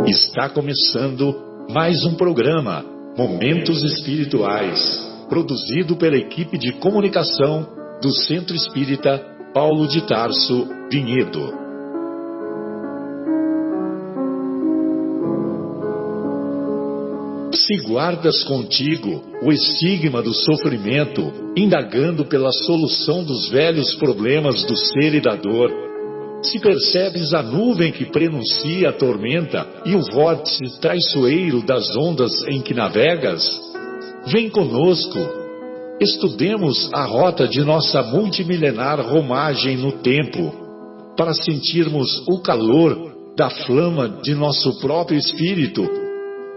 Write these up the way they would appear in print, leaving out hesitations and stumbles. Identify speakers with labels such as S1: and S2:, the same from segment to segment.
S1: Está começando mais um programa, Momentos Espirituais, produzido pela equipe de comunicação do Centro Espírita Paulo de Tarso, Vinhedo. Se guardas contigo o estigma do sofrimento, indagando pela solução dos velhos problemas do ser e da dor, se percebes a nuvem que prenuncia a tormenta e o vórtice traiçoeiro das ondas em que navegas, vem conosco, estudemos a rota de nossa multimilenar romagem no tempo, para sentirmos o calor da flama de nosso próprio espírito,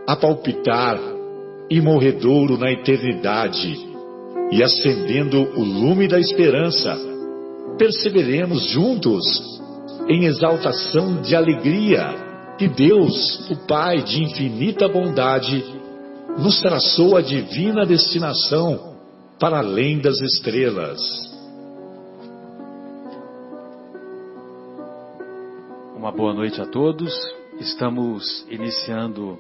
S1: a palpitar, imorredouro na eternidade, e acendendo o lume da esperança, perseveremos juntos em exaltação de alegria que Deus, o Pai de infinita bondade, nos traçou a divina destinação para além das estrelas.
S2: Uma boa noite a todos. Estamos iniciando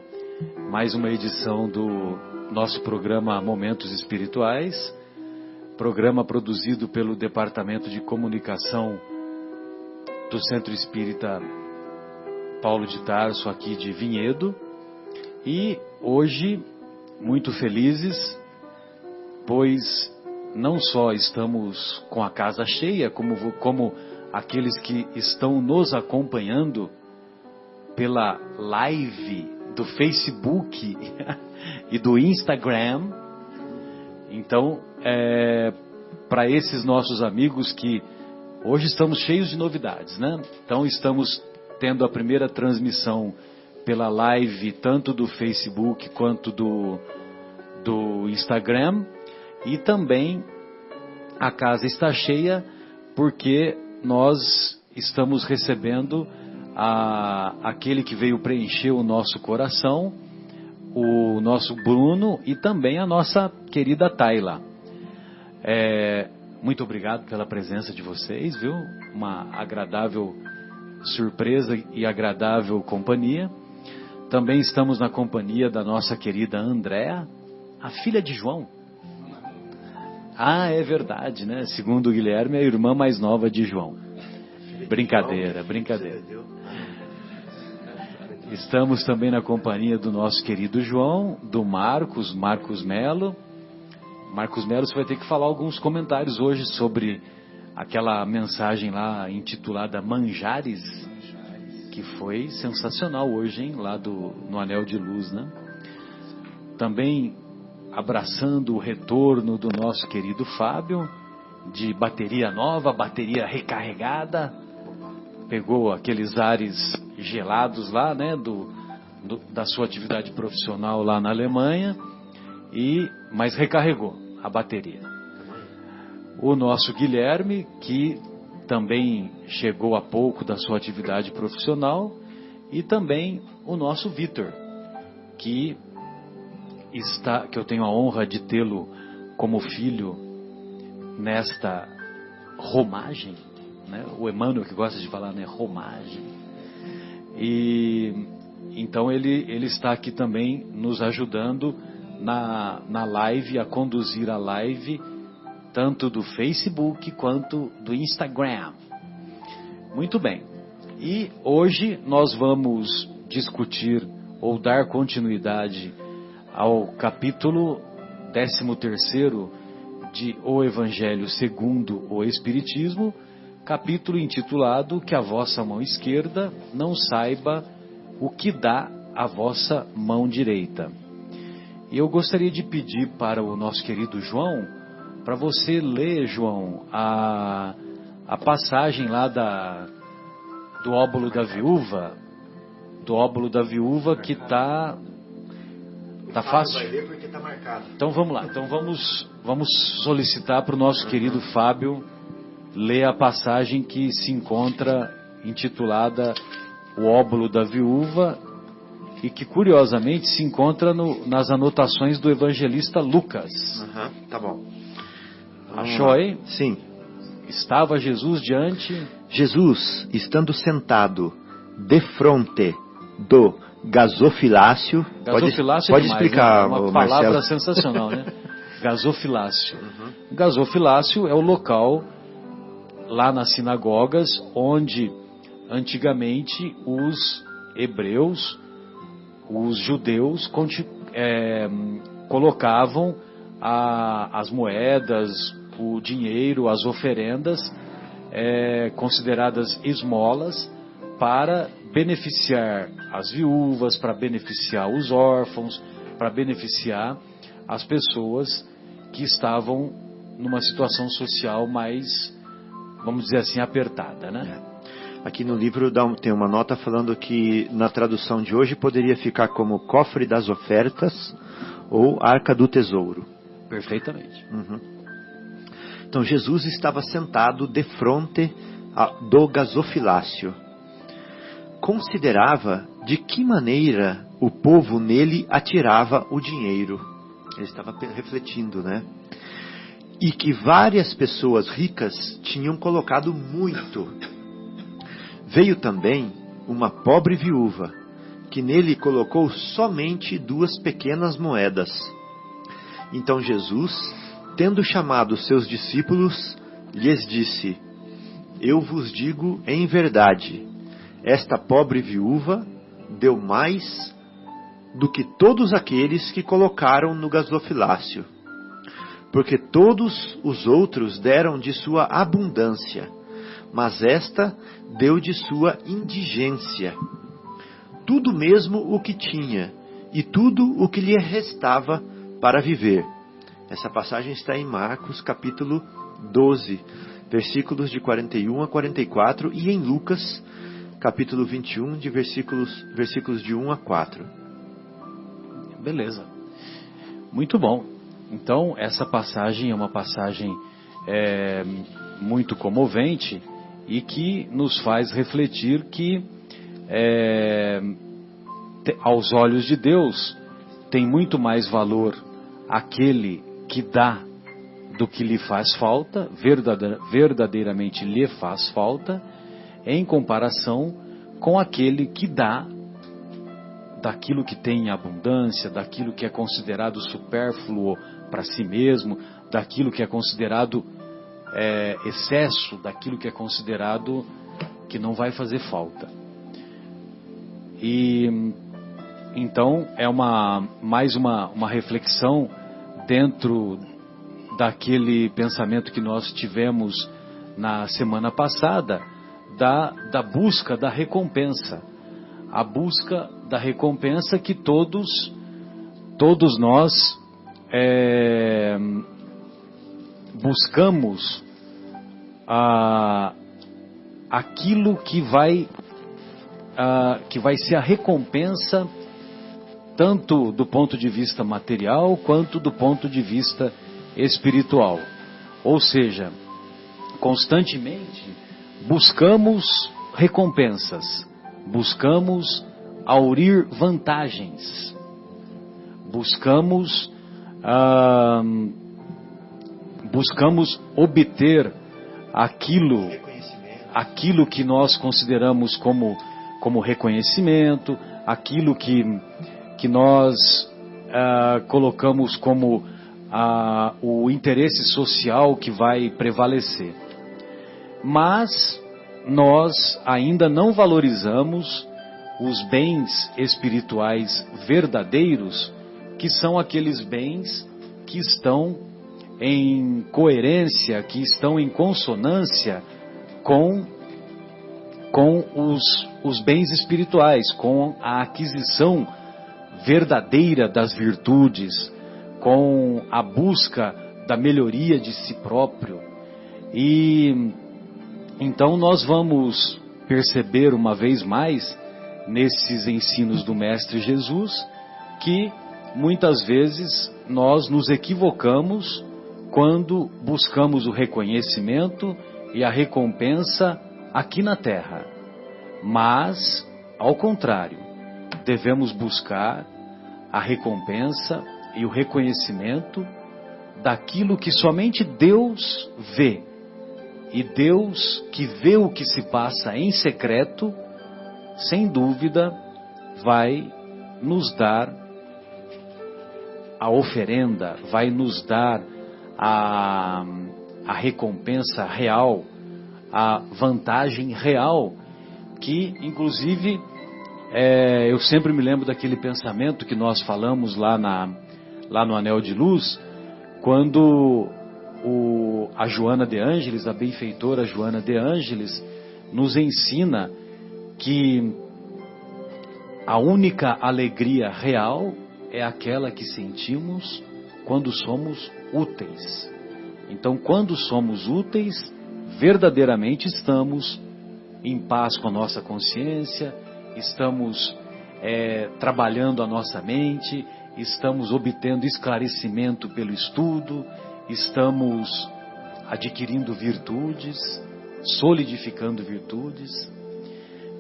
S2: mais uma edição do nosso programa Momentos Espirituais, programa produzido pelo Departamento de Comunicação do Centro Espírita Paulo de Tarso, aqui de Vinhedo. E hoje, muito felizes, pois não só estamos com a casa cheia, como aqueles que estão nos acompanhando pela live do Facebook e do Instagram. Então, para esses nossos amigos que hoje estamos cheios de novidades, né? Então estamos tendo a primeira transmissão pela live, tanto do Facebook quanto do Instagram. E também a casa está cheia porque nós estamos recebendo aquele que veio preencher o nosso coração, o nosso Bruno e também a nossa querida Tayla. Muito obrigado pela presença de vocês, viu? Uma agradável surpresa e agradável companhia. Também estamos na companhia da nossa querida Andréa, a filha de João. Ah, é verdade, né? Segundo o Guilherme, é a irmã mais nova de João. Brincadeira, brincadeira. Estamos também na companhia do nosso querido João, do Marcos Melo. Marcos Melo, você vai ter que falar alguns comentários hoje sobre aquela mensagem lá intitulada Manjares, que foi sensacional hoje, hein? Lá no Anel de Luz, né? Também abraçando o retorno do nosso querido Fábio, de bateria nova, bateria recarregada, pegou aqueles ares gelados lá, né? Da sua atividade profissional lá na Alemanha, mas recarregou a bateria. O nosso Guilherme, que também chegou há pouco da sua atividade profissional, e também o nosso Vitor, que eu tenho a honra de tê-lo como filho nesta romagem, né? O Emmanuel que gosta de falar, né? Romagem. E então ele está aqui também nos ajudando na live, a conduzir a live, tanto do Facebook quanto do Instagram. Muito bem. E hoje nós vamos discutir ou dar continuidade ao capítulo 13º de O Evangelho segundo o Espiritismo, capítulo intitulado Que a vossa mão esquerda não saiba o que dá a vossa mão direita. E eu gostaria de pedir para o nosso querido João, para você ler, João, a passagem lá do óbolo da viúva, que está fácil.
S3: Vai ler porque está marcado.
S2: Então vamos lá. Então vamos solicitar para o nosso querido Fábio ler a passagem que se encontra intitulada O Óbolo da Viúva e que curiosamente se encontra nas anotações do evangelista Lucas.
S3: Tá bom.
S2: Achou aí?
S3: Sim.
S2: Estava Jesus diante...
S3: Jesus, estando sentado defronte do
S4: gasofilácio.
S2: Gasofilácio
S4: pode
S2: demais,
S4: explicar,
S2: né? Uma
S4: Marcelo.
S2: palavra sensacional, né? Gasofilácio. Gasofilácio é o local lá nas sinagogas onde antigamente os hebreus, os judeus colocavam as moedas, o dinheiro, as oferendas consideradas esmolas para beneficiar as viúvas, para beneficiar os órfãos, para beneficiar as pessoas que estavam numa situação social mais, vamos dizer assim, apertada, né?
S4: Aqui no livro tem uma nota falando que na tradução de hoje poderia ficar como cofre das ofertas ou arca do tesouro.
S2: Perfeitamente.
S4: Então Jesus estava sentado defronte do gasofilácio. Considerava de que maneira o povo nele atirava o dinheiro. Ele estava refletindo, né? E que várias pessoas ricas tinham colocado muito. Veio também uma pobre viúva, que nele colocou somente 2 pequenas moedas. Então Jesus, tendo chamado seus discípulos, lhes disse: Eu vos digo em verdade, esta pobre viúva deu mais do que todos aqueles que colocaram no gasofilácio, porque todos os outros deram de sua abundância, mas esta deu de sua indigência, tudo mesmo o que tinha, e tudo o que lhe restava para viver. Essa passagem está em Marcos, capítulo 12, versículos de 41 a 44, e em Lucas, capítulo 21, de versículos de 1 a 4.
S2: Beleza. Muito bom. Então, essa passagem é uma passagem muito comovente e que nos faz refletir que, aos olhos de Deus, tem muito mais valor aquele que dá do que lhe faz falta, verdadeiramente lhe faz falta, em comparação com aquele que dá daquilo que tem em abundância, daquilo que é considerado supérfluo para si mesmo, daquilo que é considerado excesso, daquilo que é considerado que não vai fazer falta. E então é mais uma reflexão dentro daquele pensamento que nós tivemos na semana passada, da busca da recompensa. A busca da recompensa que todos nós buscamos aquilo que vai ser a recompensa, tanto do ponto de vista material quanto do ponto de vista espiritual. Ou seja, constantemente buscamos recompensas, buscamos aurir vantagens, buscamos obter aquilo que nós consideramos como reconhecimento, aquilo que nós colocamos como o interesse social que vai prevalecer. Mas nós ainda não valorizamos os bens espirituais verdadeiros, que são aqueles bens que estão em coerência, que estão em consonância com os bens espirituais, com a aquisição verdadeira das virtudes, com a busca da melhoria de si próprio. E então nós vamos perceber uma vez mais, nesses ensinos do Mestre Jesus, que muitas vezes nós nos equivocamos quando buscamos o reconhecimento e a recompensa aqui na terra. Mas, ao contrário, devemos buscar a recompensa e o reconhecimento daquilo que somente Deus vê. E Deus, que vê o que se passa em secreto, sem dúvida vai nos dar a oferenda, vai nos dar a recompensa real, a vantagem real, que inclusive eu sempre me lembro daquele pensamento que nós falamos lá no Anel de Luz, quando a Joana de Ângeles, a benfeitora Joana de Ângeles, nos ensina que a única alegria real é aquela que sentimos quando somos úteis. Então, quando somos úteis, verdadeiramente estamos em paz com a nossa consciência, estamos trabalhando a nossa mente, estamos obtendo esclarecimento pelo estudo, estamos adquirindo virtudes, solidificando virtudes.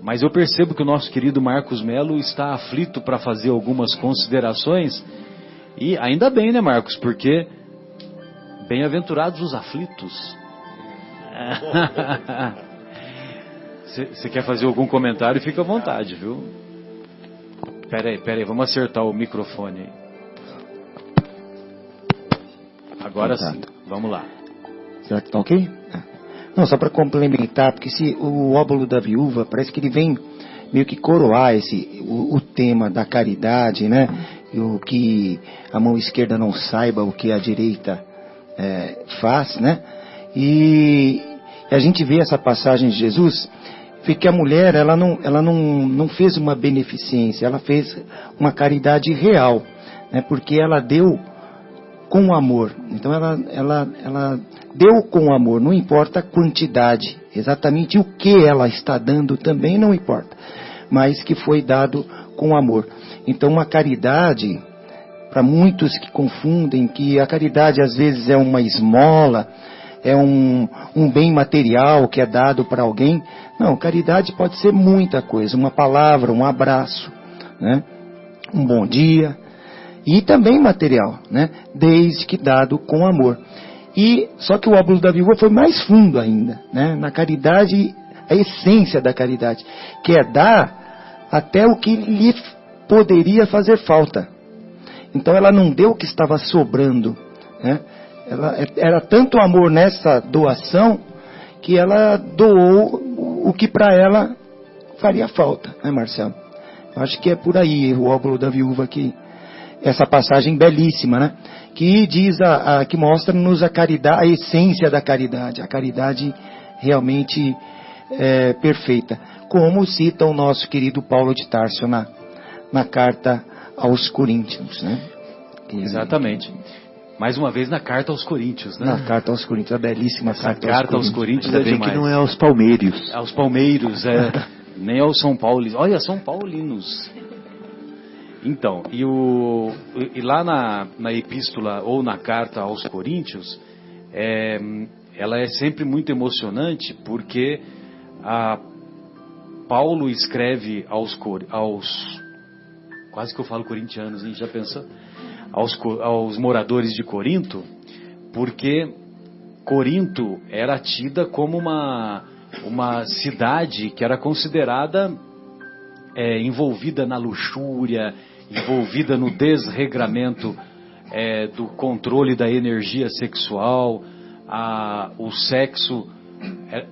S2: Mas eu percebo que o nosso querido Marcos Melo está aflito para fazer algumas considerações, e ainda bem, né, Marcos? Porque bem-aventurados os aflitos. Você quer fazer algum comentário? Fica à vontade, viu? Pera aí, vamos acertar o microfone aí. Agora sim, vamos lá.
S5: Será que tá ok? Não, só para complementar, porque o óbolo da viúva, parece que ele vem meio que coroar o tema da caridade, né? E o que a mão esquerda não saiba, o que a direita faz, né? E a gente vê essa passagem de Jesus, vê que a mulher, ela não fez uma beneficência, ela fez uma caridade real, né? Porque ela deu com amor. Então ela deu com amor, não importa a quantidade, exatamente o que ela está dando também não importa, mas que foi dado com amor. Então uma caridade, para muitos que confundem que a caridade às vezes é uma esmola, é um bem material que é dado para alguém. Não, caridade pode ser muita coisa, uma palavra, um abraço, né? Um bom dia, e também material, né? Desde que dado com amor. E só que o óbolo da viúva foi mais fundo ainda, né? Na caridade, a essência da caridade, que é dar até o que lhe poderia fazer falta. Então ela não deu o que estava sobrando, né? Era tanto amor nessa doação que ela doou o que para ela faria falta, né, Marcelo? Eu acho que é por aí o óbolo da viúva aqui. Essa passagem belíssima, né? Que diz que mostra-nos a caridade, a essência da caridade, a caridade realmente perfeita, como cita o nosso querido Paulo de Tarso na carta aos Coríntios, né?
S2: Exatamente. Mais uma vez na carta aos Coríntios, né?
S5: Na carta aos Coríntios, a belíssima
S2: carta aos Coríntios é demais.
S4: Que não é aos palmeiros.
S2: Aos palmeiros, nem aos São Paulinos. Olha, São Paulinos. Então, e lá na epístola ou na carta aos Coríntios, ela é sempre muito emocionante, porque Paulo escreve aos quase que eu falo corintianos, hein? Já pensou? Aos moradores de Corinto, porque Corinto era tida como uma cidade que era considerada envolvida na luxúria, envolvida no desregramento do controle da energia sexual. O sexo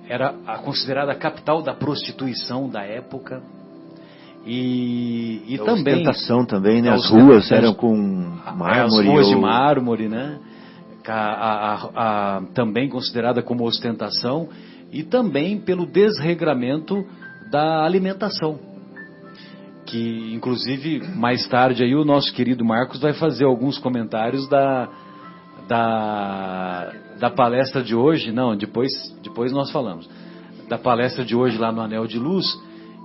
S2: era considerada a capital da prostituição da época. E também
S4: a ostentação também, né? As ruas eram com mármore.
S2: As ruas de mármore, né? Também considerada como ostentação, e também pelo desregramento da alimentação, que inclusive mais tarde aí o nosso querido Marcos vai fazer alguns comentários da palestra de hoje. Não, depois nós falamos da palestra de hoje lá no Anel de Luz,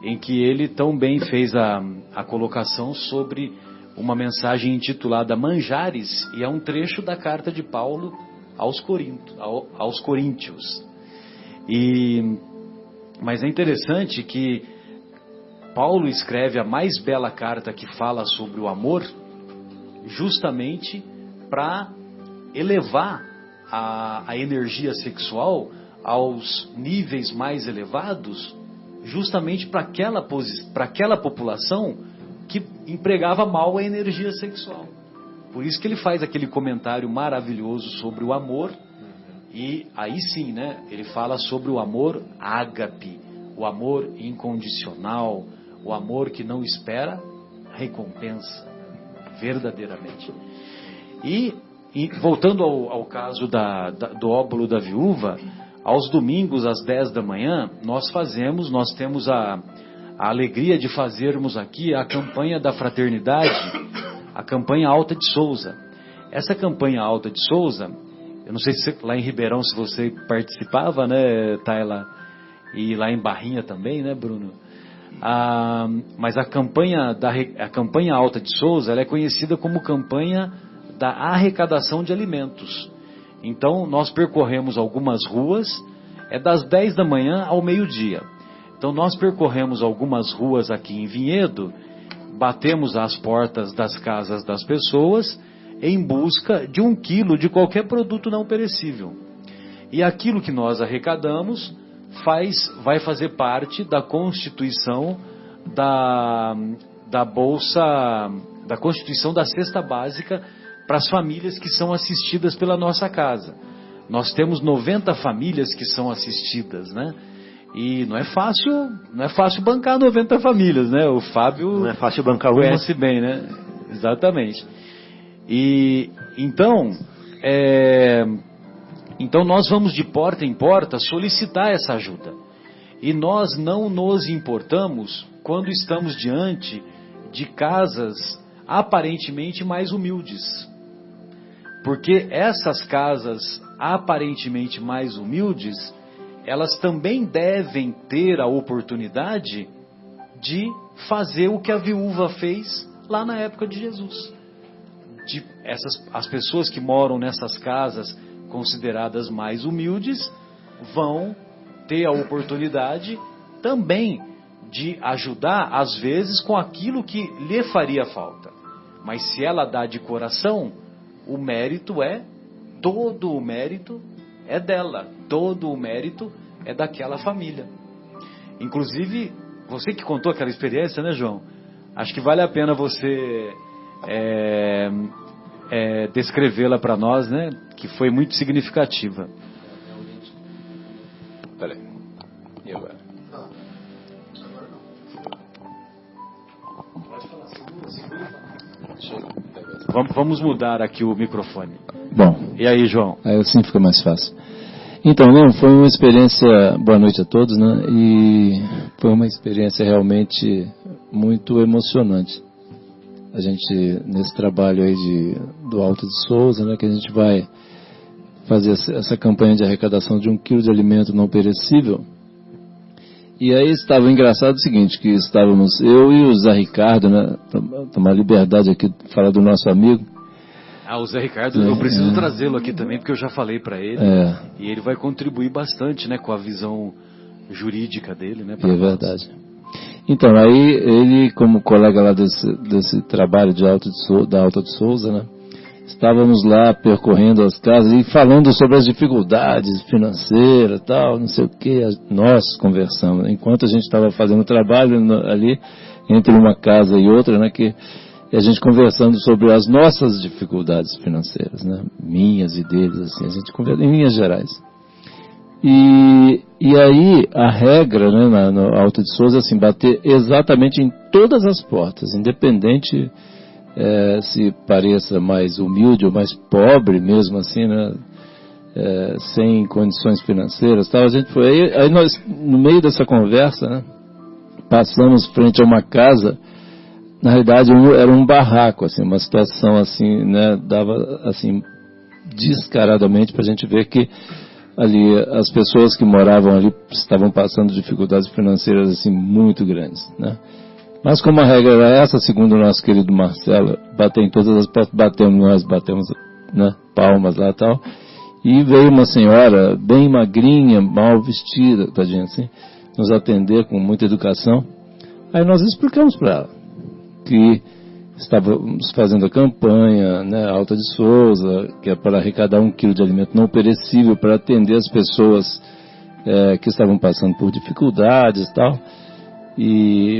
S2: em que ele tão bem fez a colocação sobre uma mensagem intitulada Manjares, e é um trecho da carta de Paulo aos Coríntios. Mas é interessante que Paulo escreve a mais bela carta que fala sobre o amor, justamente para elevar a energia sexual aos níveis mais elevados, justamente para aquela população que empregava mal a energia sexual. Por isso que ele faz aquele comentário maravilhoso sobre o amor. E aí sim, né? Ele fala sobre o amor ágape, o amor incondicional, o amor que não espera recompensa, verdadeiramente. E voltando ao caso do óbolo da viúva, aos domingos às 10 da manhã, nós temos a alegria de fazermos aqui a campanha da fraternidade, a campanha Alta de Souza. Essa campanha Alta de Souza, eu não sei se lá em Ribeirão se você participava, né, Tayla, e lá em Barrinha também, né, Bruno? Mas a campanha Alta de Souza, ela é conhecida como campanha da arrecadação de alimentos. Então nós percorremos algumas ruas, das 10 da manhã ao meio-dia. Então nós percorremos algumas ruas aqui em Vinhedo, batemos às portas das casas das pessoas em busca de 1 quilo de qualquer produto não perecível. E aquilo que nós arrecadamos vai fazer parte da constituição da bolsa, da constituição da cesta básica para as famílias que são assistidas pela nossa casa. Nós temos 90 famílias que são assistidas, né? E não é fácil bancar 90 famílias, né? O Fábio
S4: não é fácil bancar
S2: conhece bem, né? Exatamente. E então nós vamos de porta em porta solicitar essa ajuda. E nós não nos importamos quando estamos diante de casas aparentemente mais humildes. Porque essas casas aparentemente mais humildes, elas também devem ter a oportunidade de fazer o que a viúva fez lá na época de Jesus. As pessoas que moram nessas casas consideradas mais humildes vão ter a oportunidade também de ajudar, às vezes, com aquilo que lhe faria falta. Mas se ela dá de coração, todo o mérito é dela, todo o mérito é daquela família. Inclusive, você que contou aquela experiência, né, João? Acho que vale a pena você descrevê-la para nós, né? Que foi muito significativa.
S6: Peraí. E agora?
S2: Vamos mudar aqui o microfone.
S6: Bom.
S2: E aí, João?
S6: Aí assim fica mais fácil. Então, não, foi uma experiência... Boa noite a todos, né? E foi uma experiência realmente muito emocionante. A gente, nesse trabalho aí do Alto de Souza, né? Que a gente vai fazer essa campanha de arrecadação de 1 quilo de alimento não perecível. E aí estava engraçado o seguinte, que estávamos eu e o Zé Ricardo, né? Tomar liberdade aqui de falar do nosso amigo.
S2: O Zé Ricardo, eu preciso trazê-lo aqui também, porque eu já falei para ele. E ele vai contribuir bastante, né, com a visão jurídica dele, né?
S6: É verdade. Então, aí ele, como colega lá desse trabalho da Alta de Souza, né? Estávamos lá percorrendo as casas e falando sobre as dificuldades financeiras e tal, não sei o que, nós conversamos. Enquanto a gente estava fazendo trabalho ali, entre uma casa e outra, né, e a gente conversando sobre as nossas dificuldades financeiras, né, minhas e deles, assim, a gente conversa em linhas gerais. E aí a regra, né, no Alto de Souza, assim, bater exatamente em todas as portas, independente se pareça mais humilde ou mais pobre mesmo assim, né, sem condições financeiras, tal. A gente foi aí nós, no meio dessa conversa, né, passamos frente a uma casa. Na realidade era um barraco, assim, uma situação assim, né, dava assim descaradamente para a gente ver que ali as pessoas que moravam ali estavam passando dificuldades financeiras assim muito grandes, né? Mas como a regra era essa, segundo o nosso querido Marcelo, bater em todas as portas, batemos, né, palmas lá e tal, e veio uma senhora bem magrinha, mal vestida, tadinha assim, nos atender com muita educação. Aí nós explicamos para ela que estávamos fazendo a campanha, né, Alta de Souza, que é para arrecadar 1 quilo de alimento não perecível para atender as pessoas que estavam passando por dificuldades e tal.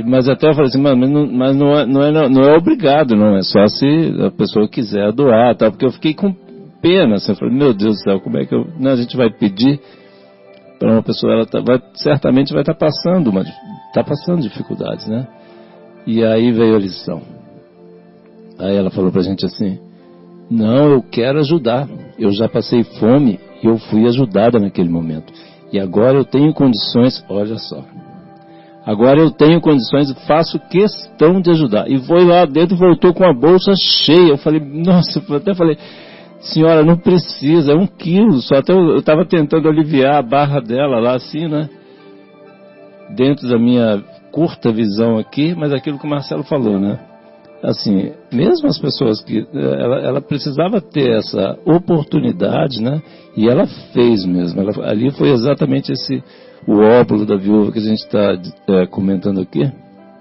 S6: Mas até eu falei assim, mas não é obrigado, não, é só se a pessoa quiser doar, tá? Porque eu fiquei com pena, assim, eu falei, meu Deus do céu, como é que a gente vai pedir para uma pessoa, ela certamente vai estar passando dificuldades, né? E aí veio a lição. Aí ela falou pra gente assim, não, eu quero ajudar, eu já passei fome e eu fui ajudada naquele momento. E agora eu tenho condições, olha só, agora eu tenho condições e faço questão de ajudar. E foi lá dentro e voltou com a bolsa cheia. Eu falei, nossa, eu até falei, senhora, não precisa, é 1 quilo só. Até eu estava tentando aliviar a barra dela lá assim, né? Dentro da minha curta visão aqui, mas aquilo que o Marcelo falou, né? Assim, mesmo as pessoas que... Ela precisava ter essa oportunidade, né? E ela fez mesmo. Ali foi exatamente o óbolo da viúva que a gente está comentando aqui,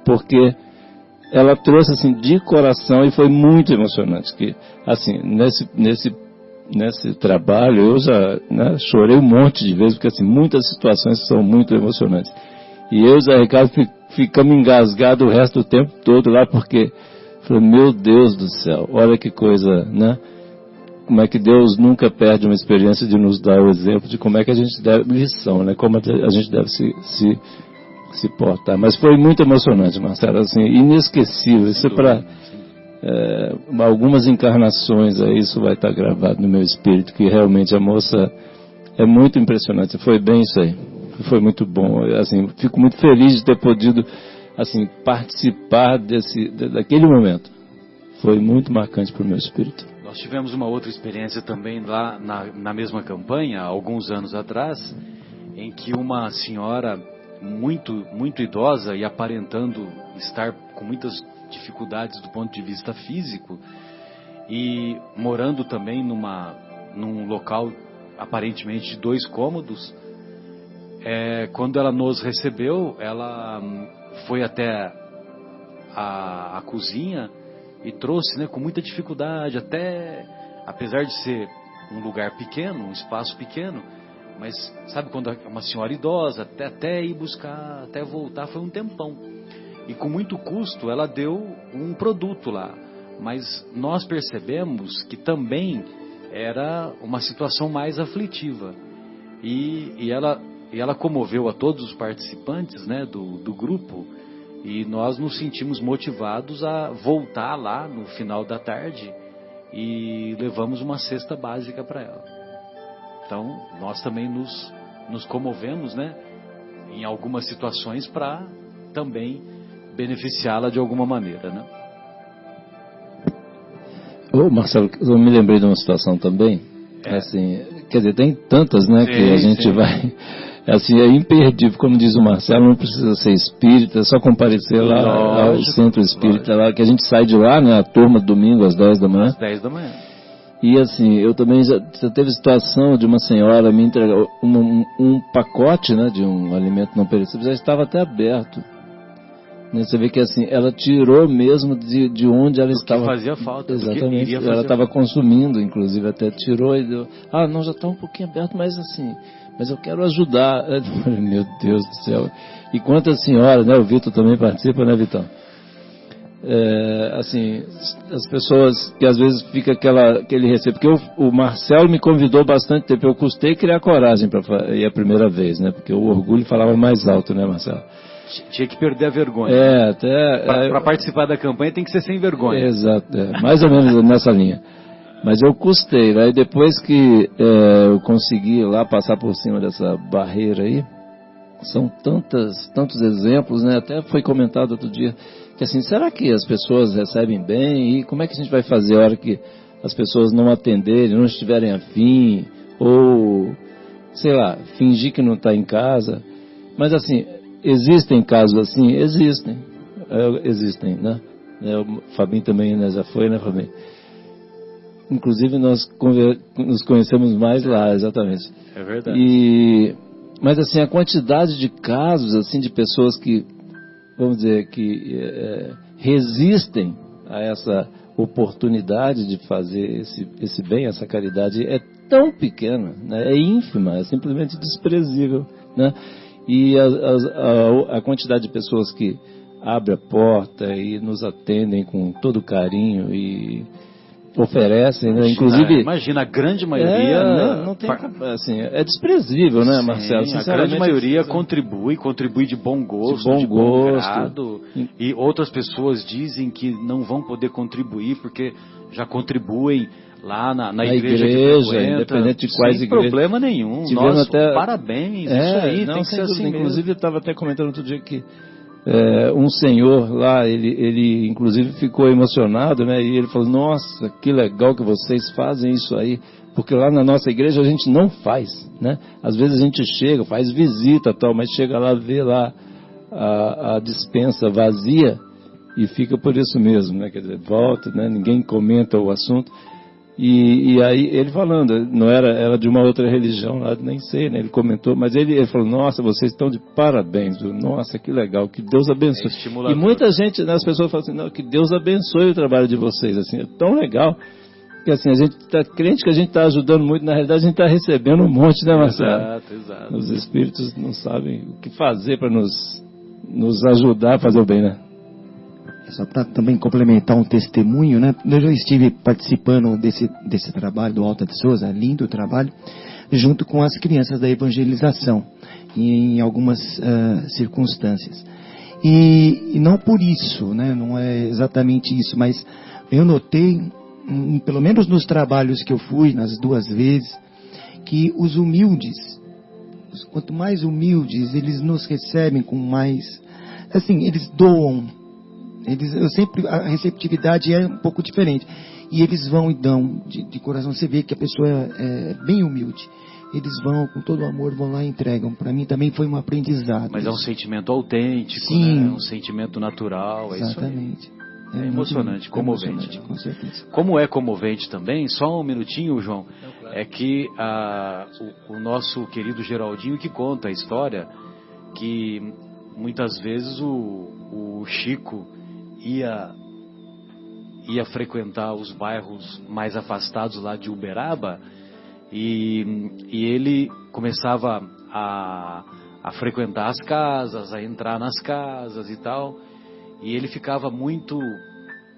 S6: porque ela trouxe assim de coração e foi muito emocionante. Que, assim, nesse trabalho eu já, né, chorei um monte de vezes, porque assim, muitas situações são muito emocionantes. E eu e o Zé Ricardo ficamos engasgados o resto do tempo todo lá, porque falei, meu Deus do céu, olha que coisa, né? Como é que Deus nunca perde uma experiência de nos dar o exemplo de como é que a gente deve, lição, né? Como a gente deve se portar. Mas foi muito emocionante, Marcelo, assim, inesquecível. Isso para algumas encarnações aí, isso vai estar gravado no meu espírito, que realmente a moça é muito impressionante. Foi bem isso aí. Foi muito bom. Assim, fico muito feliz de ter podido, assim, participar daquele momento. Foi muito marcante para o meu espírito.
S2: Nós tivemos uma outra experiência também lá na mesma campanha, alguns anos atrás, em que uma senhora muito, muito idosa e aparentando estar com muitas dificuldades do ponto de vista físico e morando também num local aparentemente de 2 cômodos, quando ela nos recebeu, ela foi até a cozinha e trouxe, né, com muita dificuldade, apesar de ser um lugar pequeno, um espaço pequeno, mas sabe quando uma senhora idosa, até ir buscar, até voltar, foi um tempão. E com muito custo ela deu um produto lá, mas nós percebemos que também era uma situação mais aflitiva. E ela comoveu a todos os participantes, né, do grupo, e nós nos sentimos motivados a voltar lá no final da tarde e levamos uma cesta básica para ela. Então, nós também nos comovemos, né, em algumas situações para também beneficiá-la de alguma maneira, né?
S6: Ô, Marcelo, eu me lembrei de uma situação também, assim, quer dizer, tem tantas, né, sim, que a gente vai... Assim, é imperdível, como diz o Marcelo, não precisa ser espírita, é só comparecer lá ao centro espírita, lá, que a gente sai de lá, né, a turma domingo às 10 da manhã.
S2: Às 10 da manhã.
S6: E assim, eu também já teve situação de uma senhora me entregar um pacote, né, de um alimento não perecível, já estava até aberto. Né, você vê que assim, ela tirou mesmo de onde ela estava.
S2: Fazia falta.
S6: Exatamente, ela estava consumindo, inclusive, até tirou e deu. Não, já está um pouquinho aberto, mas assim... Mas eu quero ajudar. Meu Deus do céu. E quantas senhoras, né? O Vitor também participa, né, Vitão? Assim, as pessoas que às vezes fica aquele receio. Porque o Marcelo me convidou bastante tempo. Eu custei criar coragem para ir a primeira vez, né? Porque o orgulho falava mais alto, né, Marcelo?
S2: Tinha que perder a vergonha.
S6: Até...
S2: Para participar da campanha tem que ser sem vergonha.
S6: Exato, mais ou menos nessa linha. Mas eu custei, aí depois que eu consegui lá passar por cima dessa barreira aí, são tantos exemplos, né? Até foi comentado outro dia, que assim, será que as pessoas recebem bem? E como é que a gente vai fazer a hora que as pessoas não atenderem, não estiverem afim, ou, sei lá, fingir que não está em casa? Mas assim, existem casos assim? Existem, né? O Fabinho também, né, já foi, né, Fabinho? Inclusive nós nos conhecemos mais lá, exatamente.
S2: É verdade.
S6: Mas assim, a quantidade de casos assim de pessoas que, vamos dizer, que resistem a essa oportunidade de fazer esse bem, essa caridade, é tão pequena, né? É ínfima, é simplesmente desprezível, né? E a quantidade de pessoas que abrem a porta e nos atendem com todo carinho e oferecem, né? Inclusive...
S2: Imagina, a grande maioria...
S6: não tem, assim, é desprezível, né, Marcelo?
S2: A grande maioria contribui de bom gosto, de bom grado, e outras pessoas dizem que não vão poder contribuir porque já contribuem lá na igreja,
S6: independente de quais igrejas.
S2: Sem problema nenhum. Nossa, parabéns, isso aí, tem que ser assim mesmo.
S6: Inclusive, eu estava até comentando outro dia que um senhor lá, ele inclusive ficou emocionado, né? E ele falou, nossa, que legal que vocês fazem isso aí, porque lá na nossa igreja a gente não faz, né? Às vezes a gente chega, faz visita tal, mas chega lá, vê lá a despensa vazia e fica por isso mesmo, né? Quer dizer, volta, né? Ninguém comenta o assunto. E aí ele falando, não era de uma outra religião lá, nem sei, né? Ele comentou, mas ele falou, nossa, vocês estão de parabéns, nossa, que legal, que Deus abençoe. E muita gente, né, as pessoas falam assim, não, que Deus abençoe o trabalho de vocês, assim, é tão legal, que assim, a gente está crente que a gente está ajudando muito, na realidade a gente está recebendo um monte, né, Marcelo?
S2: Exato.
S6: Os espíritos não sabem o que fazer para nos ajudar a fazer o bem, né?
S5: Só para também complementar um testemunho, né? Eu já estive participando desse trabalho do Alta de Souza, lindo trabalho, junto com as crianças da evangelização, em algumas circunstâncias. E não por isso, né? Não é exatamente isso, mas eu notei, pelo menos nos trabalhos que eu fui, nas 2 vezes, que os humildes, quanto mais humildes, eles nos recebem com mais, assim, eles doam. A receptividade é um pouco diferente. E eles vão e dão de coração. Você vê que a pessoa é bem humilde. Eles vão com todo o amor, vão lá e entregam. Para mim também foi um aprendizado.
S2: Mas é um sentimento autêntico,
S5: sim,
S2: né? É um sentimento natural.
S5: Exatamente.
S2: É emocionante, comovente.
S5: Com certeza.
S2: Como é comovente também, só um minutinho, João, é que o nosso querido Geraldinho que conta a história que muitas vezes o Chico ia frequentar os bairros mais afastados lá de Uberaba e ele começava a frequentar as casas, a entrar nas casas e tal, e ele ficava muito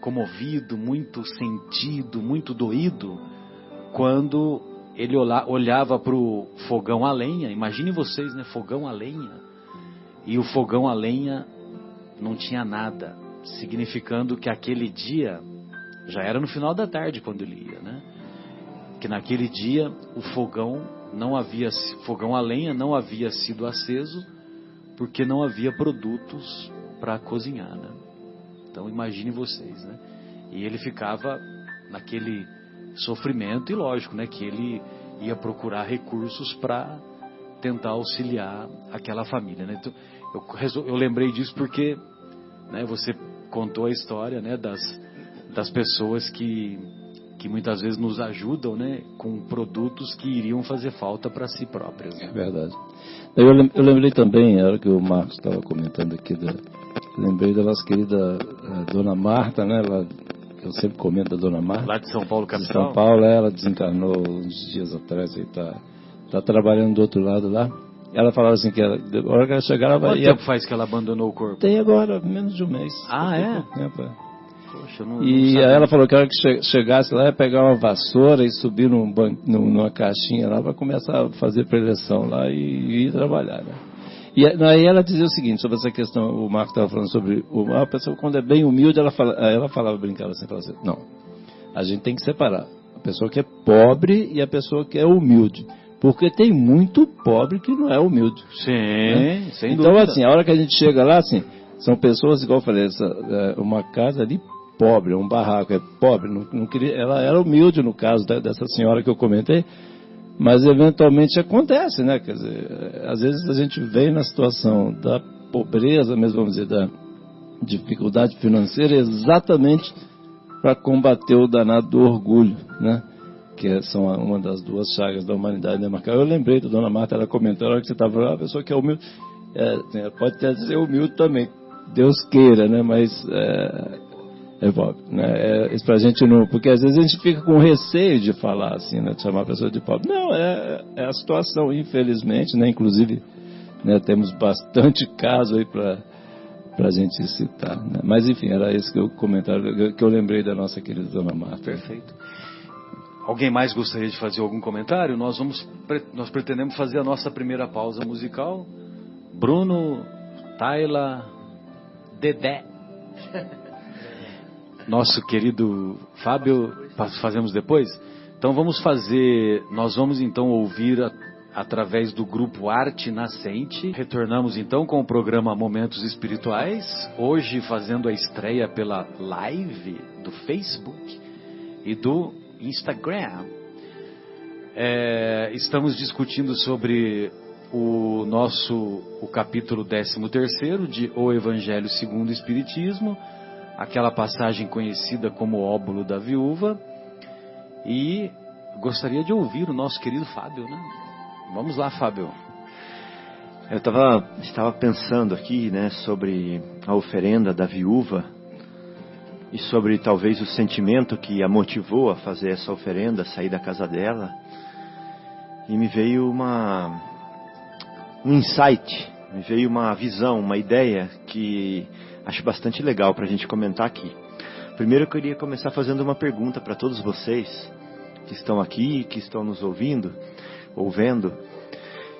S2: comovido, muito sentido, muito doído quando ele olhava para o fogão a lenha. Imagine vocês, né? Fogão a lenha, e o fogão a lenha não tinha nada, significando que aquele dia, já era no final da tarde quando ele ia, né? Que naquele dia o fogão a lenha não havia sido aceso, porque não havia produtos para cozinhar, né? Então imagine vocês, né? E ele ficava naquele sofrimento, e lógico, né, que ele ia procurar recursos para tentar auxiliar aquela família, né? Então, eu lembrei disso porque, né, você contou a história, né, das pessoas que muitas vezes nos ajudam, né, com produtos que iriam fazer falta para si próprias, né?
S6: É verdade. Eu lembrei também, a hora que o Marcos estava comentando aqui, lembrei da nossa querida Dona Marta, né? Eu sempre comento da Dona Marta.
S2: Lá de São Paulo, capital?
S6: De São Paulo, ela desencarnou uns dias atrás, e tá trabalhando do outro lado lá. Ela falava assim que a hora que ela chegar, ela vai...
S2: Quanto tempo faz que ela abandonou o corpo?
S6: Tem agora, menos de um mês.
S2: Ah, é?
S6: Poxa, aí ela falou que a hora que chegasse lá, ia pegar uma vassoura e subir numa caixinha lá para começar a fazer preleção lá e ir trabalhar, né? E aí ela dizia o seguinte, sobre essa questão, o Marco estava falando sobre a pessoa quando é bem humilde, ela falava, brincava assim, não, a gente tem que separar a pessoa que é pobre e a pessoa que é humilde, porque tem muito pobre que não é humilde.
S2: Sim,
S6: né?
S2: Sem
S6: então,
S2: dúvida.
S6: assim, a hora que a gente chega lá, assim, são pessoas, igual eu falei, uma casa ali pobre, um barraco é pobre, não queria, ela era humilde no caso dessa senhora que eu comentei, mas eventualmente acontece, né? Quer dizer, às vezes a gente vem na situação da pobreza, mesmo vamos dizer, da dificuldade financeira, exatamente para combater o danado do orgulho, né? Que são uma das 2 chagas da humanidade, né, Marcelo? Eu lembrei da Dona Marta, ela comentou, na hora que você estava falando, a pessoa que é humilde, pode até ser humilde também, Deus queira, né? Mas é pobre, né? Isso pra gente não... Porque às vezes a gente fica com receio de falar assim, né? De chamar a pessoa de pobre. Não, é a situação, infelizmente, né? Inclusive, né? Temos bastante caso aí para a gente citar, né? Mas enfim, era esse que eu comentário que eu lembrei da nossa querida Dona Marta.
S2: Perfeito. Alguém mais gostaria de fazer algum comentário? Nós pretendemos fazer a nossa primeira pausa musical. Bruno, Tayla, Dedé, nosso querido Fábio, fazemos depois? Então nós vamos então ouvir através do grupo Arte Nascente. Retornamos então com o programa Momentos Espirituais, hoje fazendo a estreia pela live do Facebook e do Instagram. Estamos discutindo sobre o capítulo 13º de O Evangelho segundo o Espiritismo, aquela passagem conhecida como Óbolo da Viúva, e gostaria de ouvir o nosso querido Fábio, né? Vamos lá, Fábio.
S4: Eu estava pensando aqui, né, sobre a oferenda da viúva e sobre talvez o sentimento que a motivou a fazer essa oferenda, sair da casa dela, e me veio um insight, me veio uma visão, uma ideia que acho bastante legal para a gente comentar aqui. Primeiro eu queria começar fazendo uma pergunta para todos vocês que estão aqui, que estão nos ouvindo,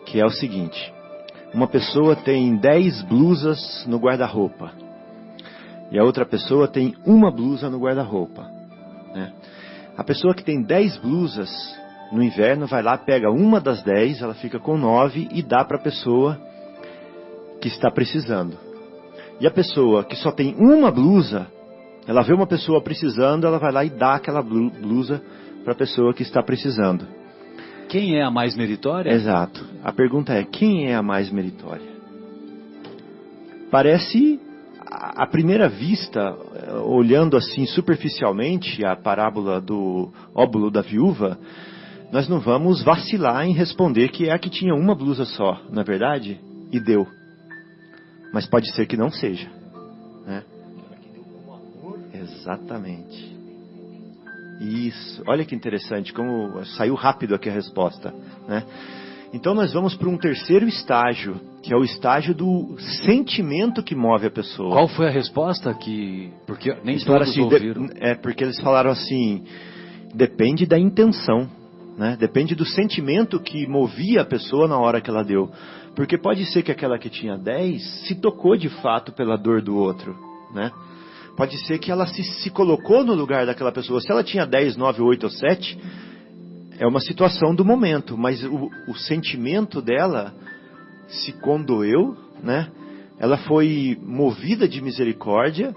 S4: que é o seguinte: uma pessoa tem 10 blusas no guarda-roupa e a outra pessoa tem uma blusa no guarda-roupa, né? A pessoa que tem 10 blusas no inverno vai lá, pega uma das 10, ela fica com 9 e dá para a pessoa que está precisando. E a pessoa que só tem uma blusa, ela vê uma pessoa precisando, ela vai lá e dá aquela blusa para a pessoa que está precisando.
S2: Quem é a mais meritória?
S4: Exato. A pergunta é: quem é a mais meritória? Parece, à primeira vista, olhando assim superficialmente a parábola do óbolo da viúva, nós não vamos vacilar em responder que é a que tinha uma blusa só, não é verdade? E deu. Mas pode ser que não seja, né? Exatamente. Isso. Olha que interessante, como saiu rápido aqui a resposta, né? Então nós vamos para um terceiro estágio, que é o estágio do sentimento que move a pessoa.
S2: Qual foi a resposta? Porque nem
S4: eles
S2: todos
S4: assim,
S2: ouviram.
S4: Porque eles falaram assim: depende da intenção, né? Depende do sentimento que movia a pessoa na hora que ela deu. Porque pode ser que aquela que tinha 10 se tocou de fato pela dor do outro, né? Pode ser que ela se colocou no lugar daquela pessoa. Se ela tinha 10, 9, 8 ou 7, é uma situação do momento, mas o sentimento dela se condoeu, né? Ela foi movida de misericórdia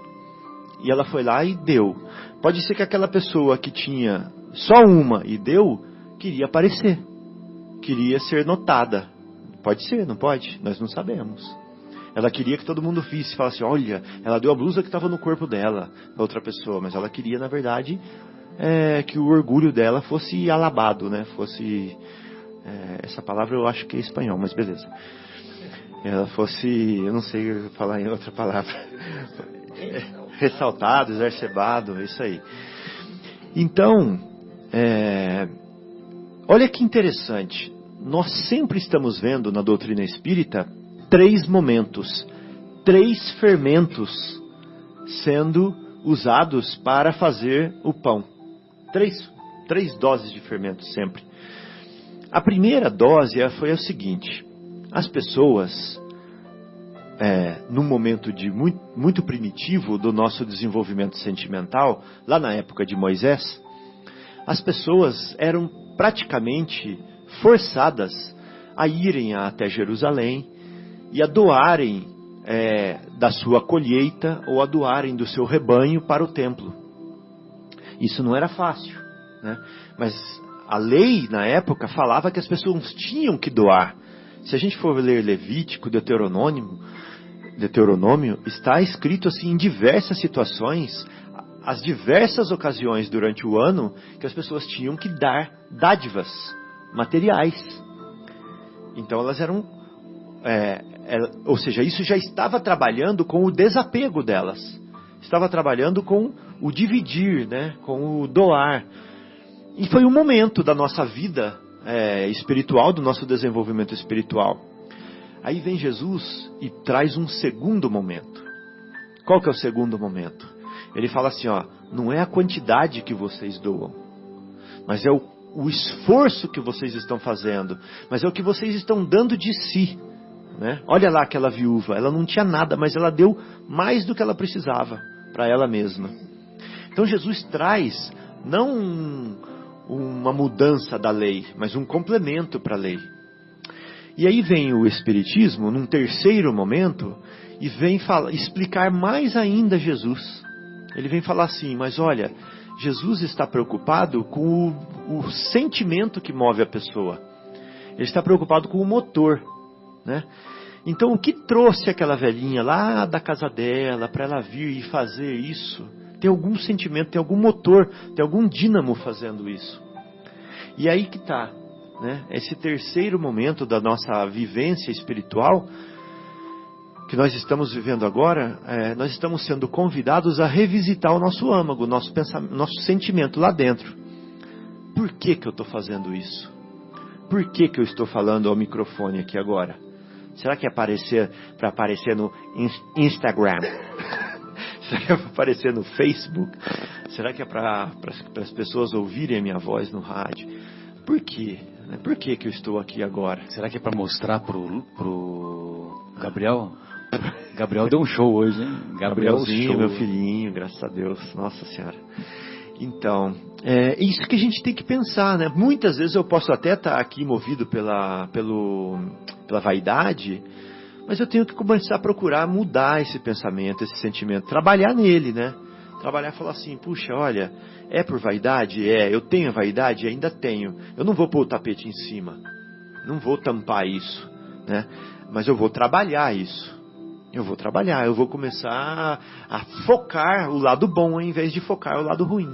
S4: e ela foi lá e deu. Pode ser que aquela pessoa que tinha só uma e deu, queria aparecer, queria ser notada. Pode ser, não pode? Nós não sabemos. Ela queria que todo mundo visse, falasse: olha, ela deu a blusa que estava no corpo dela, da outra pessoa. Mas ela queria, na verdade, que o orgulho dela fosse alabado, né? Fosse, essa palavra eu acho que é espanhol, mas beleza. Ela fosse, eu não sei falar em outra palavra. Ressaltado, exacerbado, isso aí. Então, olha que interessante. Nós sempre estamos vendo na doutrina espírita 3 momentos, 3 fermentos sendo usados para fazer o pão. 3 doses de fermento sempre. A primeira dose foi a seguinte: as pessoas, num momento de muito primitivo do nosso desenvolvimento sentimental, lá na época de Moisés, as pessoas eram praticamente forçadas a irem até Jerusalém e a doarem da sua colheita ou a doarem do seu rebanho para o templo. Isso não era fácil, né? Mas a lei na época falava que as pessoas tinham que doar. Se a gente for ler Levítico, Deuteronômio, está escrito assim em diversas situações, as diversas ocasiões durante o ano que as pessoas tinham que dar dádivas materiais. Então elas eram, ou seja, isso já estava trabalhando com o desapego delas, estava trabalhando com o dividir, né, com o doar. E foi um momento da nossa vida espiritual, do nosso desenvolvimento espiritual. Aí vem Jesus e traz um segundo momento. Qual que é o segundo momento? Ele fala assim, ó, não é a quantidade que vocês doam, mas é o esforço que vocês estão fazendo, mas é o que vocês estão dando de si, né? Olha lá aquela viúva, ela não tinha nada, mas ela deu mais do que ela precisava para ela mesma. Então Jesus traz não uma mudança da lei, mas um complemento para a lei. E aí vem o Espiritismo, num terceiro momento, e vem explicar mais ainda Jesus. Ele vem falar assim, mas olha, Jesus está preocupado com o sentimento que move a pessoa. Ele está preocupado com o motor, né? Então, o que trouxe aquela velhinha lá da casa dela para ela vir e fazer isso? Tem algum sentimento, tem algum motor, tem algum dínamo fazendo isso. E aí que está, né? Esse terceiro momento da nossa vivência espiritual que nós estamos vivendo agora, nós estamos sendo convidados a revisitar o nosso âmago, o nosso pensamento, nosso sentimento lá dentro. Por que que eu estou fazendo isso? Por que que eu estou falando ao microfone aqui agora? Será que é para aparecer no Instagram? Será que é para aparecer no Facebook? Será que é para as pessoas ouvirem a minha voz no rádio? Por quê? Por que que eu estou aqui agora?
S2: Será que é para mostrar pro Gabriel? Gabriel deu um show hoje, hein?
S4: Gabrielzinho, meu filhinho, graças a Deus. Nossa Senhora. Então, é isso que a gente tem que pensar, né? Muitas vezes eu posso até estar aqui movido pela vaidade, mas eu tenho que começar a procurar mudar esse pensamento, esse sentimento, trabalhar nele, né? Trabalhar e falar assim, puxa, olha, é por vaidade? Eu tenho a vaidade? Ainda tenho. Eu não vou pôr o tapete em cima, não vou tampar isso, né? Mas eu vou trabalhar isso. Eu vou começar a focar o lado bom ao invés de focar o lado ruim,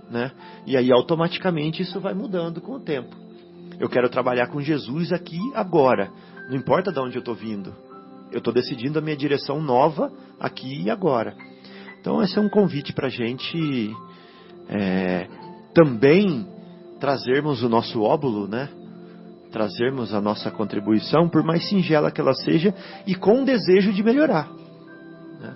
S4: né? E aí automaticamente isso vai mudando com o tempo. Eu quero trabalhar com Jesus aqui agora, não importa de onde eu estou vindo. Eu estou decidindo a minha direção nova aqui e agora. Então esse é um convite para a gente também trazermos o nosso óbolo, né? Trazermos a nossa contribuição, por mais singela que ela seja, e com um desejo de melhorar, né?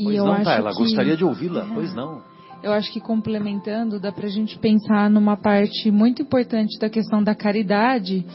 S2: Pois não, Tayla, gostaria de ouvi-la, pois não.
S7: Eu acho que complementando, dá pra gente pensar numa parte muito importante da questão da caridade,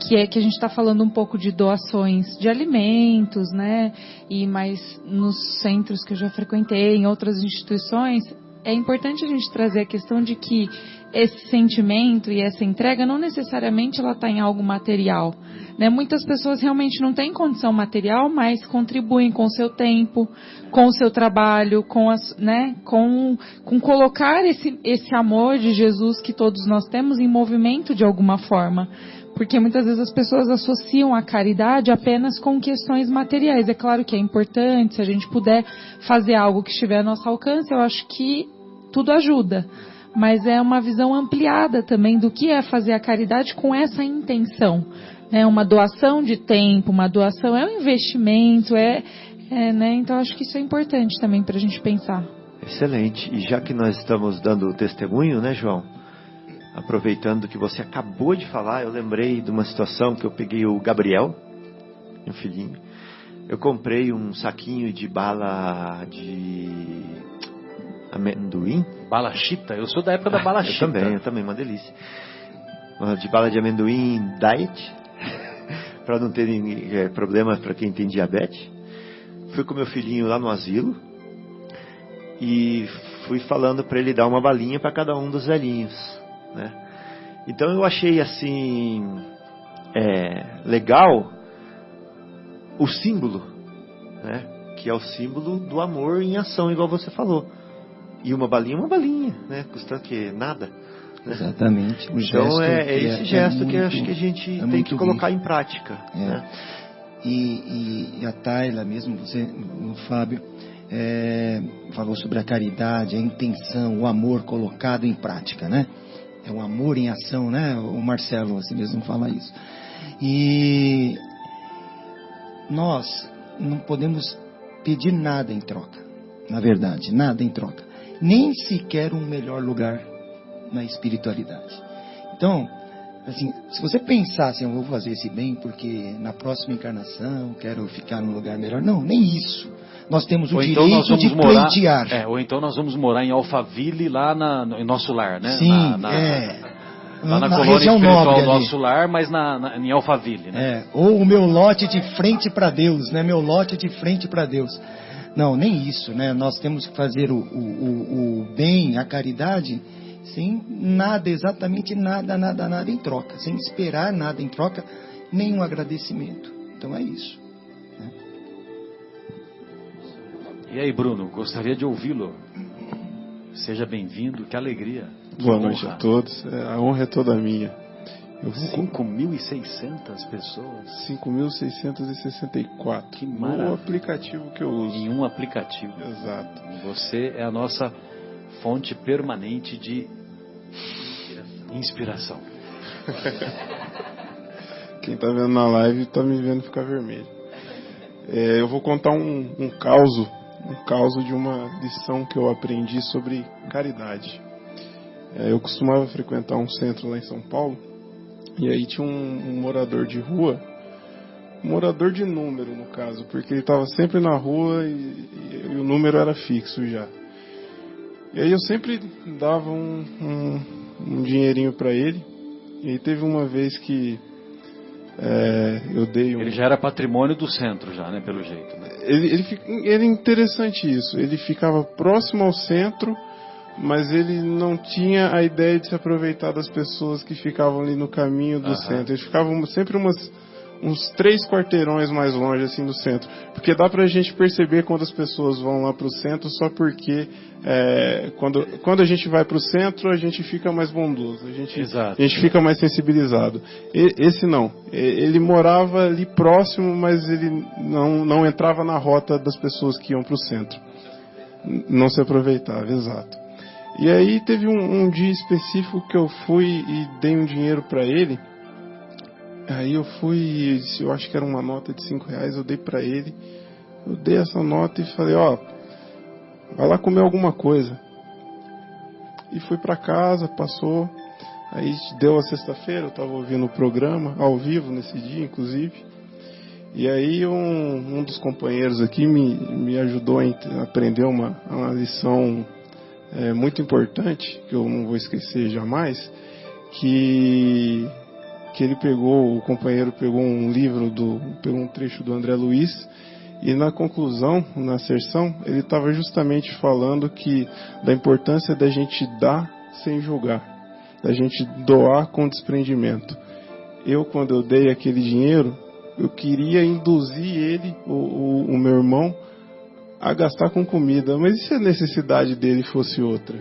S7: que é que a gente está falando um pouco de doações de alimentos, né? E mais nos centros que eu já frequentei, em outras instituições, é importante a gente trazer a questão de que esse sentimento e essa entrega não necessariamente ela está em algo material, né? Muitas pessoas realmente não têm condição material, mas contribuem com o seu tempo, com o seu trabalho, com colocar esse amor de Jesus que todos nós temos em movimento de alguma forma. Porque muitas vezes as pessoas associam a caridade apenas com questões materiais. É claro que é importante, se a gente puder fazer algo que estiver ao nosso alcance, eu acho que tudo ajuda. Mas é uma visão ampliada também do que é fazer a caridade com essa intenção. Uma doação de tempo, uma doação é um investimento, né? Então acho que isso é importante também para a gente pensar.
S4: Excelente. E já que nós estamos dando o testemunho, né, João? Aproveitando que você acabou de falar, eu lembrei de uma situação que eu peguei o Gabriel, meu filhinho. Eu comprei um saquinho de bala de amendoim.
S2: Bala chita? Eu sou da época da bala chita.
S4: Eu também, uma delícia. De bala de amendoim diet, para não terem problemas para quem tem diabetes. Fui com meu filhinho lá no asilo e fui falando para ele dar uma balinha para cada um dos velhinhos, né? Então eu achei assim legal o símbolo, né? Que é o símbolo do amor em ação, igual você falou. E uma balinha, né? Custando que nada, né?
S5: Exatamente.
S4: Então esse gesto que eu acho que a gente tem que colocar em prática, né?
S5: E a Tayla mesmo, o Fábio, falou sobre a caridade, a intenção, o amor colocado em prática, né? É um amor em ação, né? O Marcelo, assim mesmo, fala isso. E nós não podemos pedir nada em troca, na verdade, nada em troca. Nem sequer um melhor lugar na espiritualidade. Então, Assim, se você pensar assim, eu vou fazer esse bem porque na próxima encarnação quero ficar num lugar melhor. Não, nem isso. Nós temos o direito de pleitear.
S2: Ou então nós vamos morar em Alphaville, lá em nosso lar, né?
S5: Sim,
S2: lá na colônia
S5: região
S2: espiritual
S5: nobre
S2: do nosso lar, mas em Alphaville, né?
S5: Ou o meu lote de frente para Deus, né? Meu lote de frente para Deus. Não, nem isso, né? Nós temos que fazer o bem, a caridade, sem nada, exatamente nada em troca, sem esperar nada em troca, nenhum agradecimento. Então é isso. Né?
S2: E aí, Bruno, gostaria de ouvi-lo. Seja bem-vindo, que alegria.
S8: Boa noite a todos, a honra é toda minha.
S2: 5.600 pessoas?
S8: 5.664.
S2: Que maravilha.
S8: No aplicativo que eu uso.
S2: Em um aplicativo.
S8: Exato.
S2: Você é a nossa fonte permanente de inspiração.
S8: Quem está vendo na live está me vendo ficar vermelho. Eu vou contar um caso de uma lição que eu aprendi sobre caridade. Eu costumava frequentar um centro lá em São Paulo, e aí tinha um morador de rua, um morador de número no caso, porque ele estava sempre na rua e o número era fixo já. E aí eu sempre dava um dinheirinho para ele, e aí teve uma vez que eu dei
S2: Ele já era patrimônio do centro já, né, pelo jeito. Né?
S8: Ele é interessante isso, ele ficava próximo ao centro, mas ele não tinha a ideia de se aproveitar das pessoas que ficavam ali no caminho do centro. Eles ficavam sempre uns 3 quarteirões mais longe assim do centro, porque dá pra gente perceber quando as pessoas vão lá pro centro só porque quando a gente vai pro centro a gente fica mais bondoso, a gente fica mais sensibilizado. Esse não, ele morava ali próximo, mas ele não entrava na rota das pessoas que iam pro centro, não se aproveitava, exato. E aí teve um dia específico que eu fui e dei um dinheiro para ele. Aí eu fui, eu acho que era uma nota de R$5, eu dei para ele. Eu dei essa nota e falei, vai lá comer alguma coisa. E fui para casa, passou. Aí deu a sexta-feira, eu estava ouvindo o programa, ao vivo nesse dia, inclusive. E aí um dos companheiros aqui me ajudou a aprender uma lição muito importante, que eu não vou esquecer jamais, que o companheiro pegou um livro, pegou um trecho do André Luiz, e na conclusão, na asserção, ele estava justamente falando da importância da gente dar sem julgar, da gente doar com desprendimento. Quando eu dei aquele dinheiro, eu queria induzir ele, o meu irmão, a gastar com comida, mas e se a necessidade dele fosse outra?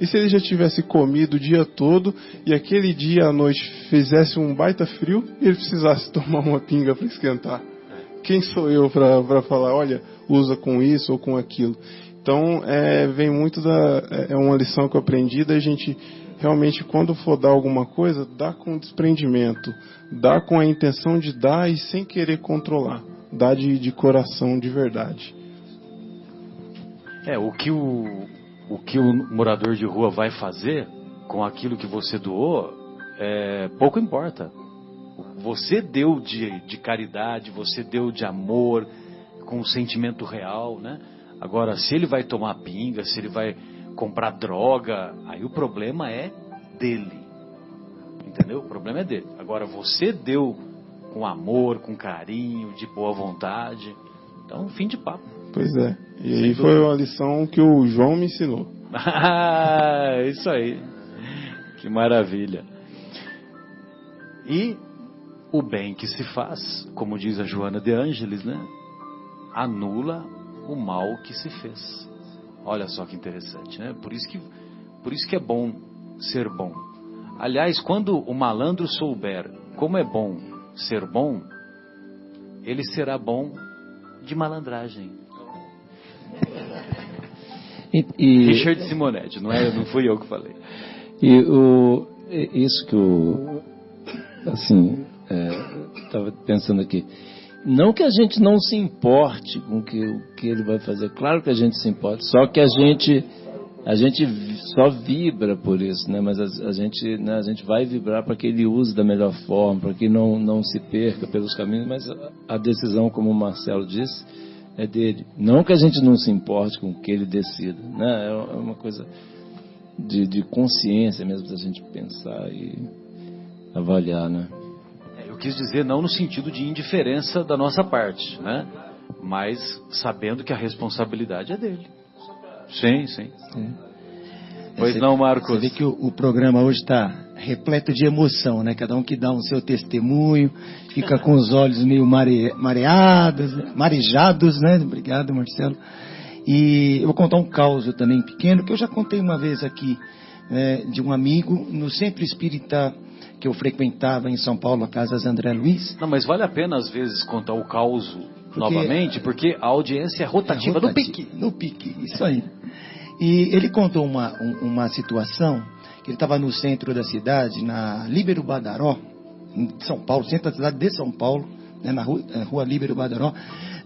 S8: E se ele já tivesse comido o dia todo e aquele dia à noite fizesse um baita frio e ele precisasse tomar uma pinga para esquentar? Quem sou eu para falar, olha, usa com isso ou com aquilo? Então, vem muito é uma lição que eu aprendi da gente realmente, quando for dar alguma coisa, dar com desprendimento, dar com a intenção de dar e sem querer controlar, dar de coração, de verdade.
S2: O que o morador de rua vai fazer com aquilo que você doou, pouco importa. Você deu de caridade, você deu de amor, com um sentimento real, né? Agora, se ele vai tomar pinga, se ele vai comprar droga, aí o problema é dele. Entendeu? O problema é dele. Agora, você deu com amor, com carinho, de boa vontade. Então, fim de papo.
S8: Pois é. E aí foi uma lição que o João me ensinou.
S2: Isso aí. Que maravilha. E o bem que se faz, como diz a Joana de Ângeles, né? Anula o mal que se fez. Olha só que interessante, né? Por isso que é bom ser bom. Aliás, quando o malandro souber como é bom ser bom, ele será bom de malandragem. Richard Simonetti, não fui eu que falei.
S6: Isso que estava pensando aqui. Não que a gente não se importe com o que ele vai fazer. Claro que a gente se importa. Só que a gente A gente só vibra por isso, né? Mas a gente vai vibrar para que ele use da melhor forma, para que não se perca pelos caminhos, mas a decisão, como o Marcelo disse, é dele. Não que a gente não se importe com o que ele decida, né? É uma coisa de consciência mesmo, da gente pensar e avaliar, né?
S2: Eu quis dizer não no sentido de indiferença da nossa parte, né? Mas sabendo que a responsabilidade é dele. Sim. Pois não, Marcos?
S5: Você vê que o programa hoje está repleto de emoção, né? Cada um que dá um seu testemunho, fica com os olhos meio marejados, né? Obrigado, Marcelo. E eu vou contar um caso também pequeno, que eu já contei uma vez aqui, né, de um amigo no centro espírita que eu frequentava em São Paulo, a Casa André Luiz.
S2: Não, mas vale a pena às vezes contar o caos novamente, porque a audiência é rotativa no pique.
S5: No pique, isso aí. E ele contou uma situação, que ele estava no centro da cidade, na Líbero Badaró, em São Paulo, centro da cidade de São Paulo, né, na rua Líbero Badaró,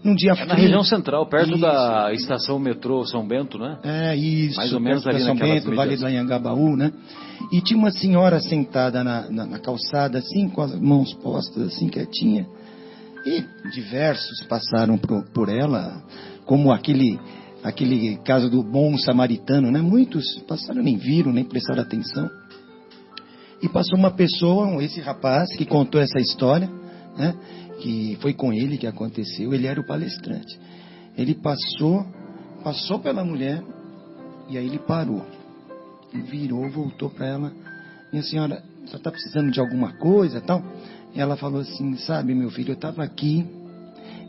S5: num dia frio.
S2: Na região central, perto da estação metrô São Bento, né?
S5: Isso.
S2: Mais ou menos ali
S5: São
S2: naquelas
S5: Bento, Vale do Anhangabaú, né? E tinha uma senhora sentada na calçada, assim, com as mãos postas, assim, quietinha. E diversos passaram por ela, como aquele caso do bom samaritano, né? Muitos passaram, nem viram, nem prestaram atenção. E passou uma pessoa, esse rapaz, que contou essa história, né? Que foi com ele que aconteceu, ele era o palestrante. Ele passou pela mulher, e aí ele parou. Ele virou, voltou para ela: minha senhora, você está precisando de alguma coisa, tal? E ela falou assim: sabe, meu filho, eu estava aqui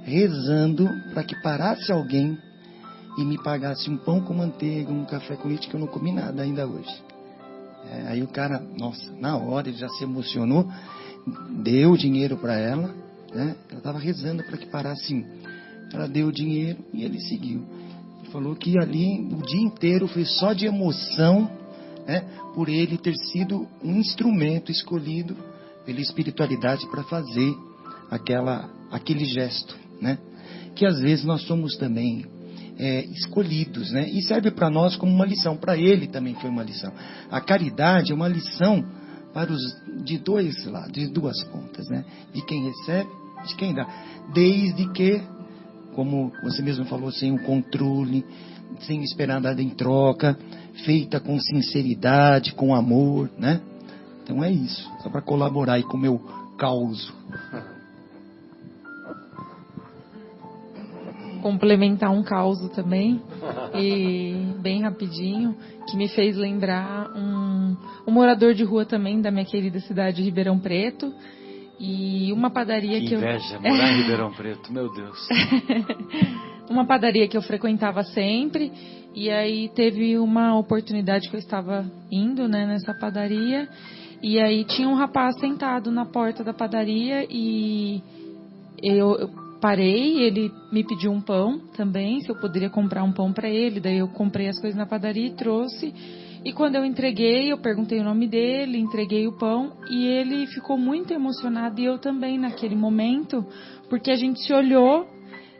S5: rezando para que parasse alguém e me pagasse um pão com manteiga, um café com leite, que eu não comi nada ainda hoje. Aí o cara, nossa, na hora ele já se emocionou, deu o dinheiro para ela, né? Ela estava rezando para que parasse. Ela deu o dinheiro e ele seguiu. Ele falou que ali o dia inteiro foi só de emoção, né? Por ele ter sido um instrumento escolhido pela espiritualidade para fazer aquele gesto, né? Que às vezes nós somos também escolhidos, né? E serve para nós como uma lição. Para ele também foi uma lição. A caridade é uma lição para de dois lados, de duas pontas, né? De quem recebe, de quem dá. Desde que, como você mesmo falou, sem o controle, sem esperar nada em troca, feita com sinceridade, com amor, né? Então é isso, só para colaborar aí com o meu caos.
S7: Complementar um caos também, e bem rapidinho, que me fez lembrar um morador de rua também da minha querida cidade de Ribeirão Preto, e uma padaria que
S2: inveja, morar em Ribeirão Preto, meu Deus.
S7: Uma padaria que eu frequentava sempre, e aí teve uma oportunidade que eu estava indo, né, nessa padaria, e aí tinha um rapaz sentado na porta da padaria, e eu parei, ele me pediu um pão também, se eu poderia comprar um pão para ele. Daí eu comprei as coisas na padaria e trouxe. E quando eu entreguei, eu perguntei o nome dele, entreguei o pão, e ele ficou muito emocionado, e eu também naquele momento, porque a gente se olhou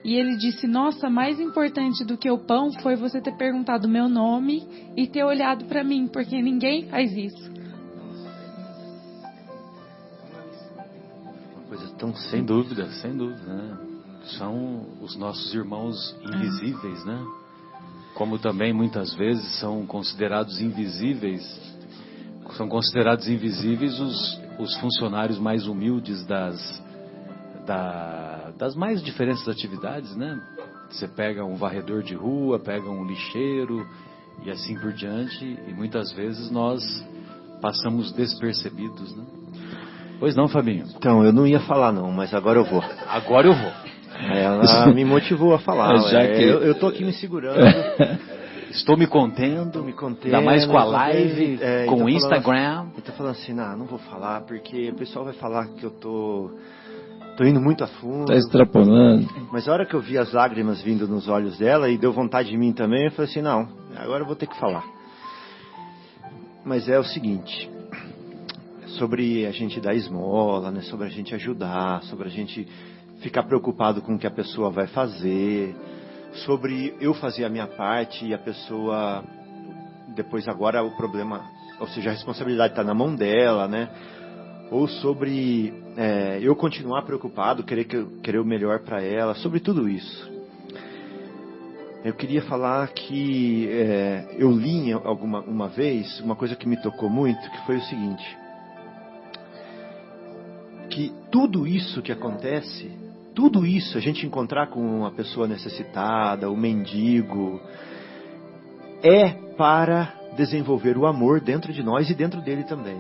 S7: e ele disse: nossa, mais importante do que o pão foi você ter perguntado meu nome e ter olhado para mim, porque ninguém faz isso.
S4: Coisa tão
S2: sem dúvida, né? São os nossos irmãos invisíveis, né? Como também muitas vezes são considerados invisíveis os funcionários mais humildes das mais diferentes atividades, né? Você pega um varredor de rua, pega um lixeiro e assim por diante, e muitas vezes nós passamos despercebidos, né? Pois não, Fabinho?
S4: Então, eu não ia falar não, mas agora eu vou.
S2: Agora eu vou.
S4: Ela me motivou a falar. Eu tô aqui me segurando.
S2: Estou me contendo. Ainda mais com a live, com o Instagram.
S4: Eu tô falando assim, não vou falar, porque o pessoal vai falar que eu tô indo muito a fundo.
S6: Tá extrapolando.
S4: Mas a hora que eu vi as lágrimas vindo nos olhos dela e deu vontade de mim também, eu falei assim, não, agora eu vou ter que falar. Mas é o seguinte, sobre a gente dar esmola, né? Sobre a gente ajudar, sobre a gente ficar preocupado com o que a pessoa vai fazer, sobre eu fazer a minha parte e a pessoa depois agora o problema, ou seja, a responsabilidade está na mão dela, né? Ou sobre eu continuar preocupado, querer o melhor para ela, sobre tudo isso. Eu queria falar que eu li uma vez uma coisa que me tocou muito, que foi o seguinte: que tudo isso que acontece, tudo isso, a gente encontrar com uma pessoa necessitada, o mendigo, é para desenvolver o amor dentro de nós e dentro dele também.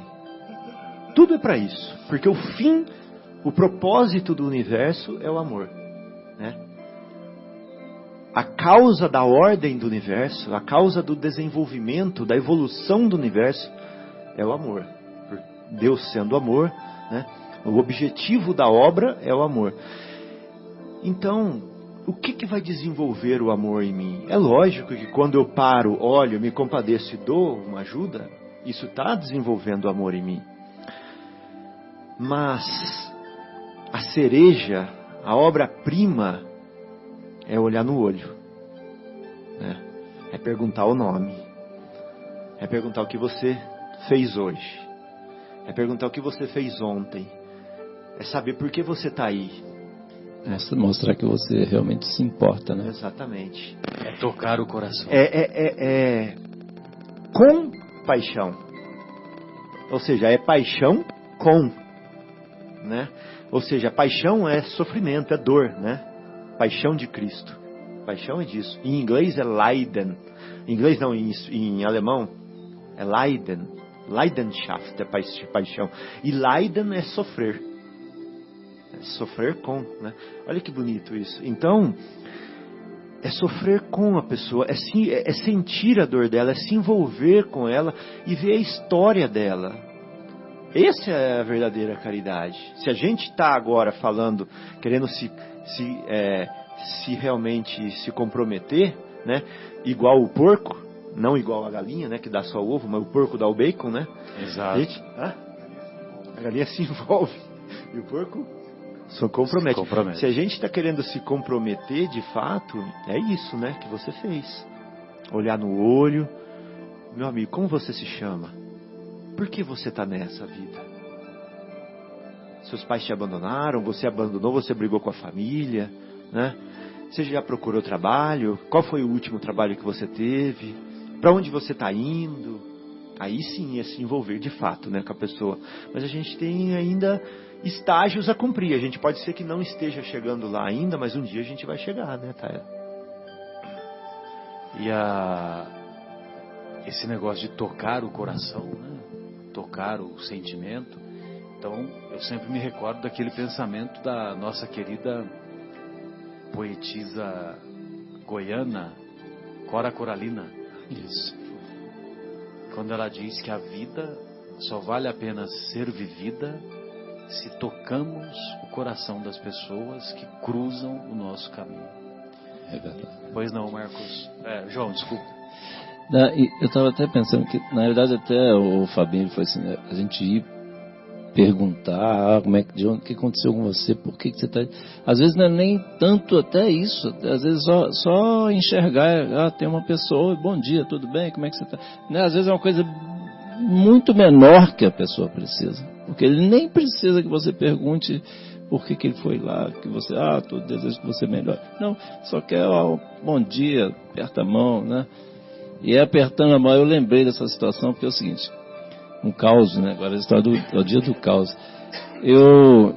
S4: Tudo é para isso, porque o propósito do universo é o amor, né? A causa da ordem do universo, a causa do desenvolvimento, da evolução do universo é o amor. Deus sendo amor, né? O objetivo da obra é o amor. Então, o que vai desenvolver o amor em mim? É lógico que quando eu paro, olho, me compadeço e dou uma ajuda, isso está desenvolvendo o amor em mim. Mas a cereja, a obra-prima, é olhar no olho, né? É perguntar o nome, é perguntar o que você fez hoje, é perguntar o que você fez ontem, é saber por que você está aí.
S6: Mostrar que você realmente se importa, né?
S4: Exatamente.
S2: É tocar o coração.
S4: Com paixão. Ou seja, é paixão com, né? Ou seja, paixão é sofrimento, é dor, né? Paixão de Cristo. Paixão é disso. Em inglês é Leiden. Em inglês não, em alemão é Leiden. Leidenschaft é paixão. E Leiden é sofrer. É sofrer com, né? Olha que bonito isso. Então, é sofrer com a pessoa, é sentir a dor dela, é se envolver com ela e ver a história dela. Essa é a verdadeira caridade. Se a gente está agora falando, querendo se realmente se comprometer, né? Igual o porco, não igual a galinha, né? Que dá só o ovo, mas o porco dá o bacon, né?
S2: Exato.
S4: A galinha se envolve e o porco se compromete. Se a gente está querendo se comprometer de fato, é isso, né? Que você fez. Olhar no olho. Meu amigo, como você se chama? Por que você está nessa vida? Seus pais te abandonaram, você abandonou, você brigou com a família, né? Você já procurou trabalho? Qual foi o último trabalho que você teve? Para onde você está indo? Aí sim é se envolver de fato, né, com a pessoa. Mas a gente tem ainda estágios a cumprir. A gente pode ser que não esteja chegando lá ainda, mas um dia a gente vai chegar, né, Taia?
S2: E esse negócio de tocar o coração, né? Tocar o sentimento. Então, eu sempre me recordo daquele pensamento da nossa querida poetisa goiana, Cora Coralina.
S6: Isso.
S2: Quando ela diz que a vida só vale a pena ser vivida se tocamos o coração das pessoas que cruzam o nosso caminho.
S6: É verdade.
S2: Pois não, Marcos? João, desculpa.
S6: Eu estava até pensando que, na verdade, até o Fabinho foi assim, né? A gente ir perguntar o que aconteceu com você, por que você está... Às vezes não é nem tanto até isso, às vezes só enxergar, tem uma pessoa, bom dia, tudo bem, como é que você está? Né? Às vezes é uma coisa muito menor que a pessoa precisa, porque ele nem precisa que você pergunte por que ele foi lá, que você, desejo que você melhore. Não, só quer, bom dia, aperta a mão, né? E apertando a mão, eu lembrei dessa situação, porque é o seguinte, um caos, né? Agora a história do dia do caos. Eu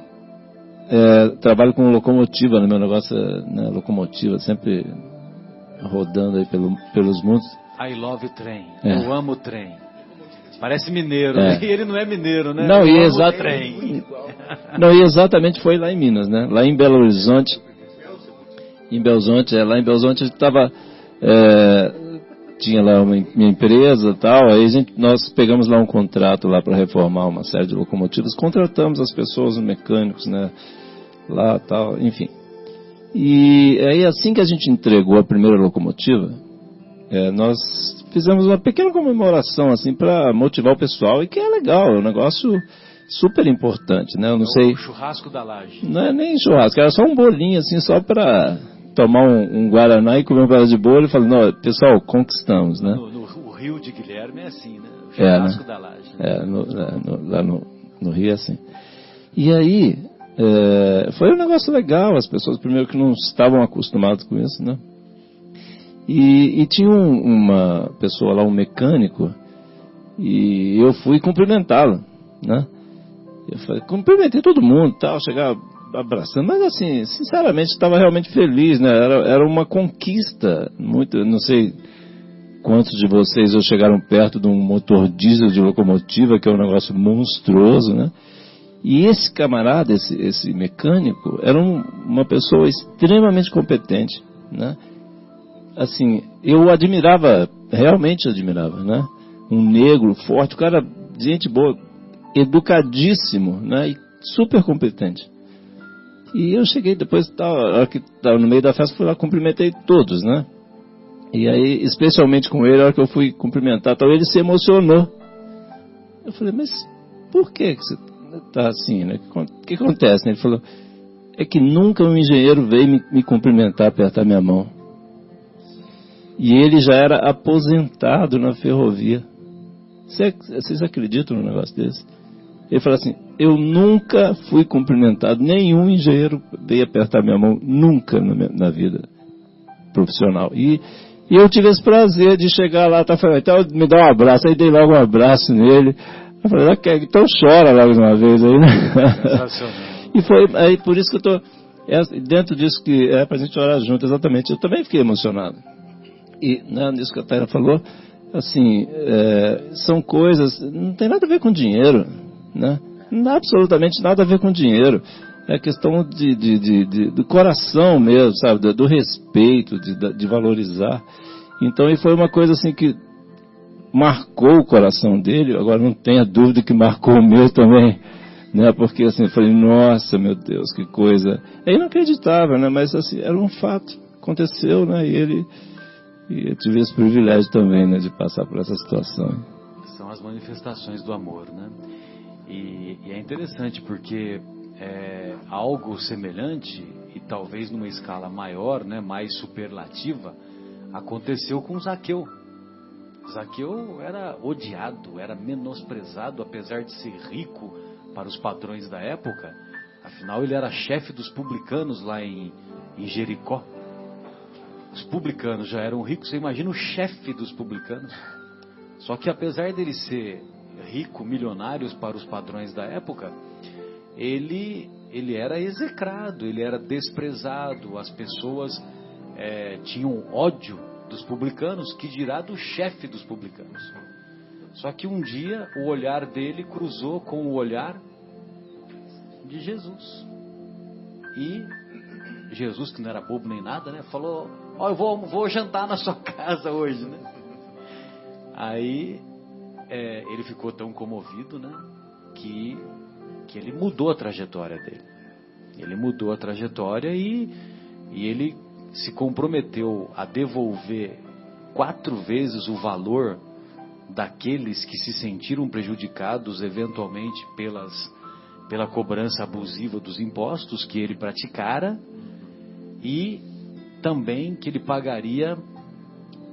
S6: trabalho com locomotiva, né? Meu negócio é locomotiva, sempre rodando aí pelos mundos.
S2: I love trem. Eu amo trem. Parece mineiro, né? E ele não é mineiro, né?
S6: Não, trem. Não, e exatamente foi lá em Minas, né? Lá em Belo Horizonte. Lá em Belo Horizonte a gente estava... tinha lá minha empresa e tal, aí nós pegamos lá um contrato lá para reformar uma série de locomotivas, contratamos as pessoas, os mecânicos, né, lá tal, enfim. E aí assim que a gente entregou a primeira locomotiva, nós fizemos uma pequena comemoração assim para motivar o pessoal, e que é legal, é um negócio super importante, né, eu não sei...
S2: O churrasco da laje.
S6: Não é nem churrasco, era só um bolinho assim, só para... tomar um Guaraná e comer um pedaço de bolo e falar, não, pessoal, conquistamos, né?
S2: No Rio Rio de Guilherme é assim, né? O churrasco da laje. Né?
S6: Lá no Rio é assim. E aí, foi um negócio legal, as pessoas primeiro que não estavam acostumadas com isso, né? E tinha uma pessoa lá, um mecânico, e eu fui cumprimentá-lo, né? Cumprimentei todo mundo, tal, chegava abraçando, mas assim, sinceramente, estava realmente feliz, né? Era uma conquista, muito, não sei quantos de vocês já chegaram perto de um motor diesel de locomotiva, que é um negócio monstruoso, né? E esse camarada, esse mecânico, era uma pessoa extremamente competente, né? Assim, eu admirava, realmente admirava, né? Um negro forte, o cara, gente boa, educadíssimo, né? E super competente. E eu cheguei depois, que estava no meio da festa, fui lá, cumprimentei todos, né? E aí, especialmente com ele, a hora que eu fui cumprimentar, ele se emocionou. Eu falei, mas por que você está assim, né? O que acontece? Ele falou, é que nunca um engenheiro veio me cumprimentar, apertar minha mão. E ele já era aposentado na ferrovia. Vocês acreditam num negócio desse? Ele falou assim, eu nunca fui cumprimentado, nenhum engenheiro veio apertar minha mão, nunca na vida profissional. E eu tive esse prazer de chegar lá, então me dá um abraço, aí dei logo um abraço nele. Eu falei, ok, então chora logo de uma vez aí, né? E foi aí por isso que eu estou dentro disso que é pra gente orar junto, exatamente. Eu também fiquei emocionado. E nisso que a Taira falou, assim, são coisas, não tem nada a ver com dinheiro, né? Não, absolutamente nada a ver com dinheiro. É questão do coração mesmo, sabe? Do respeito, de valorizar. Então, e foi uma coisa assim que marcou o coração dele. Agora não tenha dúvida que marcou o meu também, né? Porque assim, eu falei, nossa, meu Deus, que coisa. É inacreditável, né? Mas assim, era um fato, aconteceu, né? E eu tive esse privilégio também, né? De passar por essa situação.
S2: São as manifestações do amor, né? E é interessante porque algo semelhante, e talvez numa escala maior, né, mais superlativa, aconteceu com Zaqueu. Zaqueu era odiado, era menosprezado, apesar de ser rico para os padrões da época. Afinal, ele era chefe dos publicanos lá em Jericó. Os publicanos já eram ricos, você imagina o chefe dos publicanos. Só que apesar dele ser rico, milionário para os padrões da época, ele era execrado, ele era desprezado, as pessoas tinham ódio dos publicanos, que dirá do chefe dos publicanos. Só que um dia o olhar dele cruzou com o olhar de Jesus. E Jesus, que não era bobo nem nada, né, falou, eu vou jantar na sua casa hoje, né? Aí ele ficou tão comovido, né, que ele mudou a trajetória dele. Ele mudou a trajetória e ele se comprometeu a devolver 4 vezes o valor daqueles que se sentiram prejudicados eventualmente pela cobrança abusiva dos impostos que ele praticara, e também que ele pagaria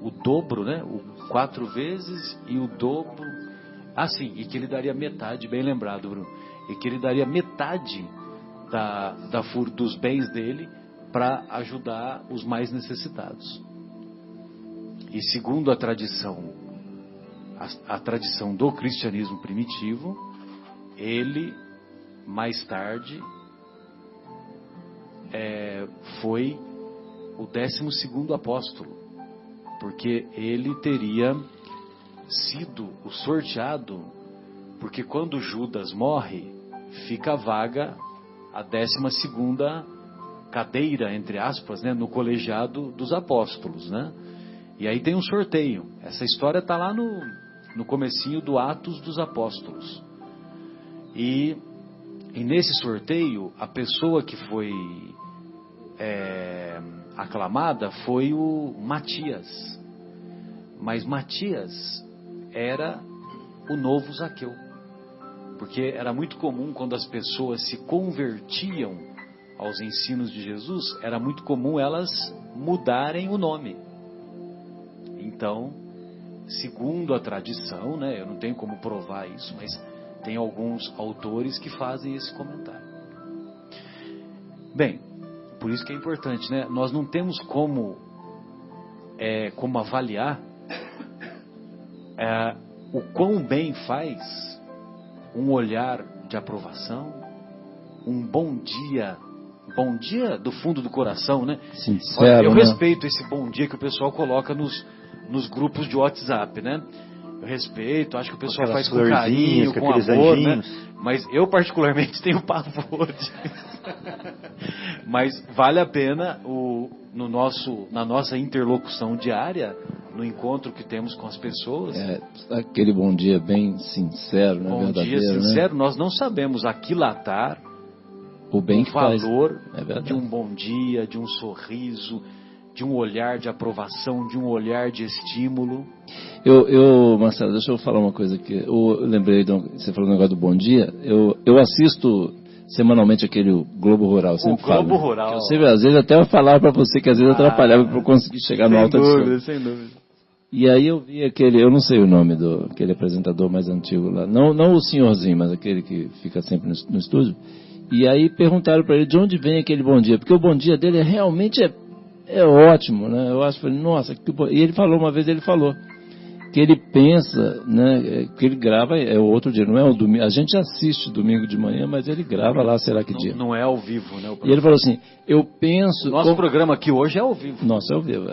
S2: o dobro, né? 4 vezes e o dobro. Sim, e que ele daria metade, bem lembrado, Bruno, e que ele daria metade dos bens dele para ajudar os mais necessitados. E segundo a tradição do cristianismo primitivo, ele mais tarde foi o 12º apóstolo, porque ele teria sido o sorteado, porque quando Judas morre, fica vaga a 12ª cadeira, entre aspas, né, no colegiado dos apóstolos, né? E aí tem um sorteio. Essa história está lá no comecinho do Atos dos Apóstolos. E nesse sorteio, a pessoa que foi aclamada foi o Matias. Mas Matias era o novo Zaqueu. Porque era muito comum, quando as pessoas se convertiam aos ensinos de Jesus, era muito comum elas mudarem o nome. Então, segundo a tradição, né? Eu não tenho como provar isso, mas tem alguns autores que fazem esse comentário. Bem, por isso que é importante, né? Nós não temos como avaliar o quão bem faz um olhar de aprovação, um bom dia do fundo do coração, né?
S6: Sincero,
S2: olha, eu
S6: né?
S2: respeito esse bom dia que o pessoal coloca nos grupos de WhatsApp, né? Eu respeito, acho que o pessoal faz com carinho, com amor, né? Mas eu particularmente tenho pavor disso. Mas vale a pena na nossa interlocução diária, no encontro que temos com as pessoas.
S6: Aquele bom dia bem sincero, né?
S2: Bom dia sincero, né? Nós não sabemos aquilatar
S6: o bem que
S2: valor de um bom dia, de um sorriso, de um olhar de aprovação, de um olhar de estímulo.
S6: Marcelo, deixa eu falar uma coisa aqui. Eu lembrei, você falou um negócio do bom dia. Eu assisto semanalmente aquele Globo Rural. Sempre
S2: o Globo
S6: falo,
S2: Rural.
S6: Eu sempre, às vezes até eu falava para você que às vezes atrapalhava para eu conseguir chegar no alto.
S2: Sem dúvida.
S6: E aí eu vi eu não sei o nome aquele apresentador mais antigo lá. Não o senhorzinho, mas aquele que fica sempre no estúdio. E aí perguntaram para ele de onde vem aquele bom dia. Porque o bom dia dele realmente é ótimo, né? Eu acho, falei, nossa, que bom. E ele falou, uma vez ele falou que ele pensa, né, que ele grava, é o outro dia, não é o domingo, a gente assiste domingo de manhã, mas ele grava lá, será que dia?
S2: Não é ao vivo, né?
S6: E ele falou assim, eu penso...
S2: Nosso programa aqui hoje é ao vivo.
S6: Nossa, é ao vivo,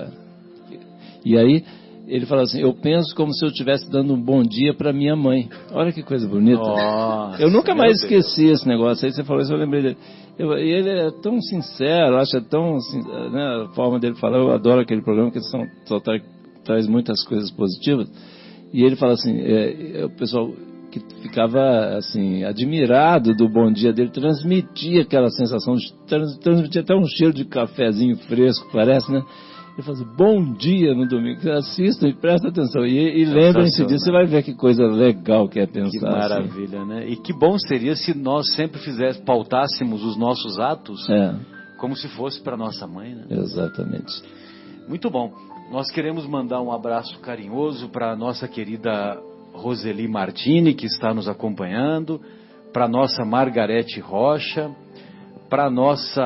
S6: E aí, ele falou assim, eu penso como se eu estivesse dando um bom dia para minha mãe. Olha que coisa bonita.
S2: Nossa,
S6: eu nunca mais esqueci esse negócio, aí você falou isso, eu lembrei dele. E ele é tão sincero, acha tão, né, a forma dele falar, eu adoro aquele programa, que só traz muitas coisas positivas. E ele fala assim, o pessoal que ficava assim, admirado do bom dia dele, transmitia aquela sensação, transmitia até um cheiro de cafezinho fresco, parece, né? Ele fala assim, bom dia no domingo, assistam e prestem atenção. E lembrem-se disso, você vai ver que coisa legal que é pensar.
S2: Que maravilha, assim, né? E que bom seria se nós sempre pautássemos os nossos atos como se fosse para nossa mãe, né?
S6: Exatamente.
S2: Muito bom. Nós queremos mandar um abraço carinhoso para a nossa querida Roseli Martini, que está nos acompanhando, para a nossa Margarete Rocha, para a nossa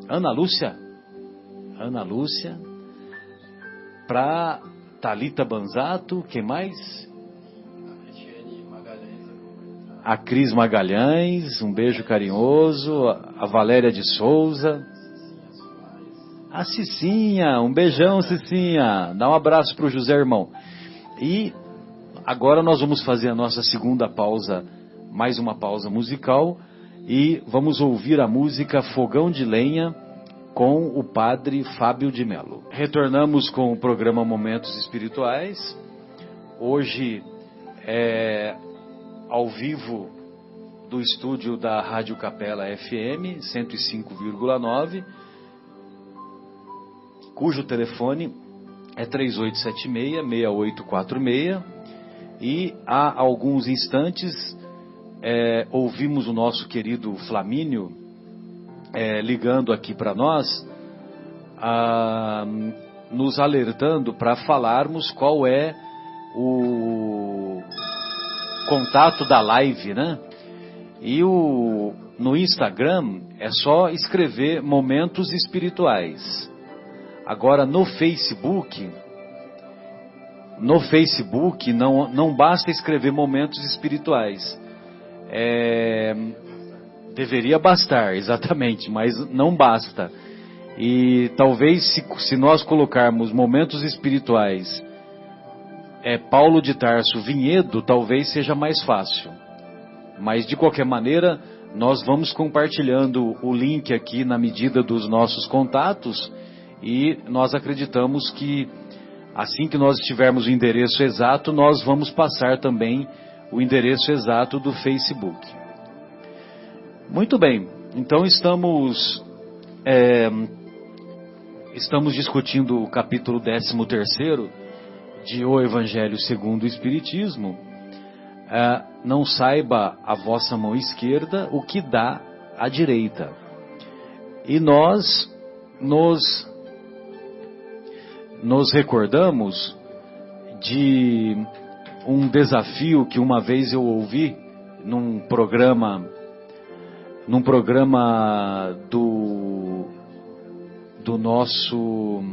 S2: Ana Lúcia, para Thalita Banzato, quem mais? A Cris Magalhães, um beijo carinhoso, a Valéria de Souza, a Cicinha, um beijão, Cicinha, dá um abraço para o José Irmão. E agora nós vamos fazer a nossa segunda pausa, mais uma pausa musical, e vamos ouvir a música Fogão de Lenha, com o padre Fábio de Mello. Retornamos com o programa Momentos Espirituais. Hoje é ao vivo do estúdio da Rádio Capela FM 105,9, cujo telefone é 3876-6846. E há alguns instantes ouvimos o nosso querido Flamínio ligando aqui para nós, nos alertando para falarmos qual é o contato da live, né? E no Instagram é só escrever Momentos Espirituais. Agora no Facebook não basta escrever Momentos Espirituais. Deveria bastar, exatamente, mas não basta. E talvez se nós colocarmos Momentos Espirituais, Paulo de Tarso Vinhedo, talvez seja mais fácil. Mas de qualquer maneira, nós vamos compartilhando o link aqui na medida dos nossos contatos, e nós acreditamos que assim que nós tivermos o endereço exato, nós vamos passar também o endereço exato do Facebook. Muito bem, então estamos discutindo o capítulo 13º de O Evangelho segundo o Espiritismo. Não saiba a vossa mão esquerda o que dá a direita. E nós nos recordamos de um desafio que uma vez eu ouvi num programa do nosso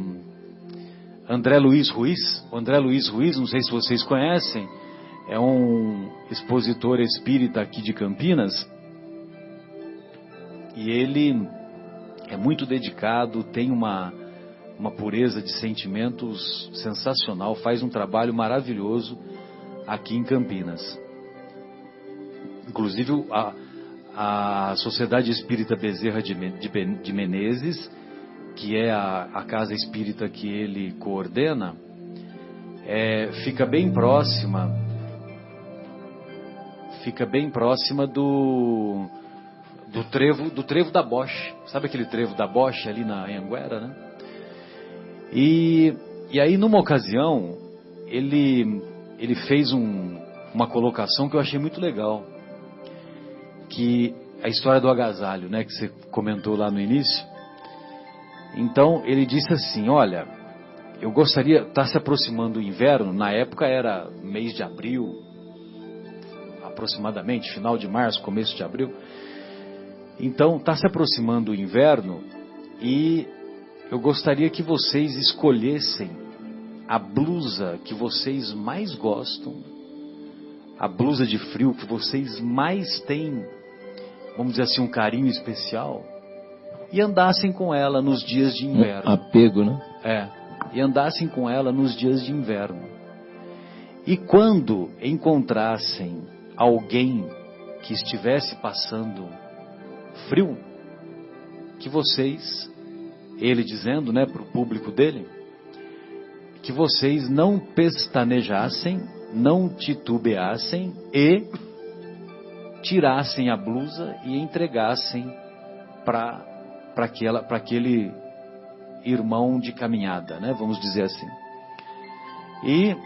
S2: André Luiz Ruiz. O André Luiz Ruiz, não sei se vocês conhecem, é um expositor espírita aqui de Campinas, e ele é muito dedicado, tem uma pureza de sentimentos sensacional, faz um trabalho maravilhoso aqui em Campinas. Inclusive a Sociedade Espírita Bezerra de Menezes, que é a casa espírita que ele coordena, fica bem próxima do trevo da Bosch. Sabe aquele trevo da Bosch ali na Anhanguera, né? E aí, numa ocasião, ele fez uma colocação que eu achei muito legal, que a história do agasalho, né, que você comentou lá no início. Então ele disse assim: olha, eu gostaria, está se aproximando o inverno, na época era mês de abril, aproximadamente, final de março, começo de abril. Então está se aproximando o inverno e eu gostaria que vocês escolhessem a blusa que vocês mais gostam, a blusa de frio que vocês mais têm, vamos dizer assim, um carinho especial, e andassem com ela nos dias de inverno.
S6: Apego, né?
S2: E andassem com ela nos dias de inverno. E quando encontrassem alguém que estivesse passando frio, que vocês, ele dizendo, né, para o público dele, que vocês não pestanejassem, não titubeassem e tirassem a blusa e entregassem para aquele irmão de caminhada, né, vamos dizer assim. E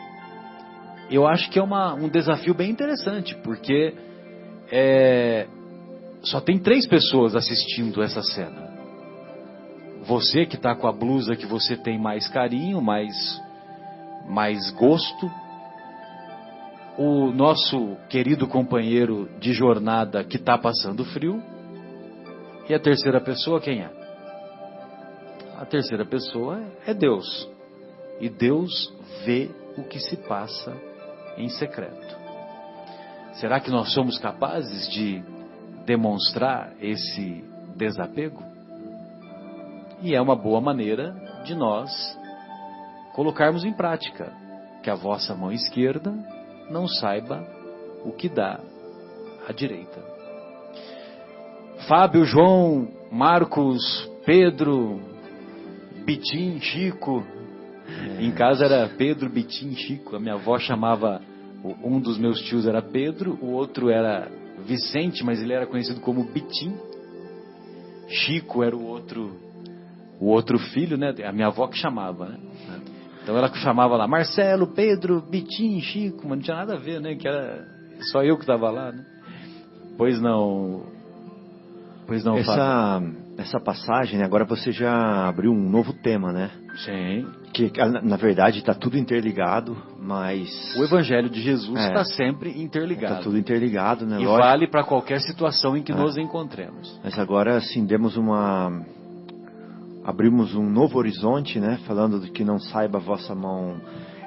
S2: eu acho que é um desafio bem interessante, porque só tem 3 pessoas assistindo essa cena. Você que está com a blusa que você tem mais carinho, mais gosto. O nosso querido companheiro de jornada que está passando frio. E a terceira pessoa quem é? A terceira pessoa é Deus. E Deus vê o que se passa em secreto. Será que nós somos capazes de demonstrar esse desapego? E é uma boa maneira de nós colocarmos em prática que a vossa mão esquerda não saiba o que dá à direita. Fábio, João, Marcos, Pedro, Bitim, Chico. Em casa era Pedro, Bitim, Chico. A minha avó chamava, um dos meus tios era Pedro, o outro era Vicente, mas ele era conhecido como Bitim. Chico era o outro filho, né? A minha avó que chamava, né? Então ela que chamava lá, Marcelo, Pedro, Bitim, Chico, mas não tinha nada a ver, né? Que era só eu que estava lá, né? Pois não,
S4: essa passagem, agora você já abriu um novo tema, né?
S2: Sim.
S4: Que na verdade está tudo interligado, mas
S2: o Evangelho de Jesus está sempre interligado.
S4: Está tudo interligado, né?
S2: E lógico, vale para qualquer situação em que nos encontremos.
S4: Mas agora, assim, abrimos um novo horizonte, né? Falando de que não saiba a vossa mão.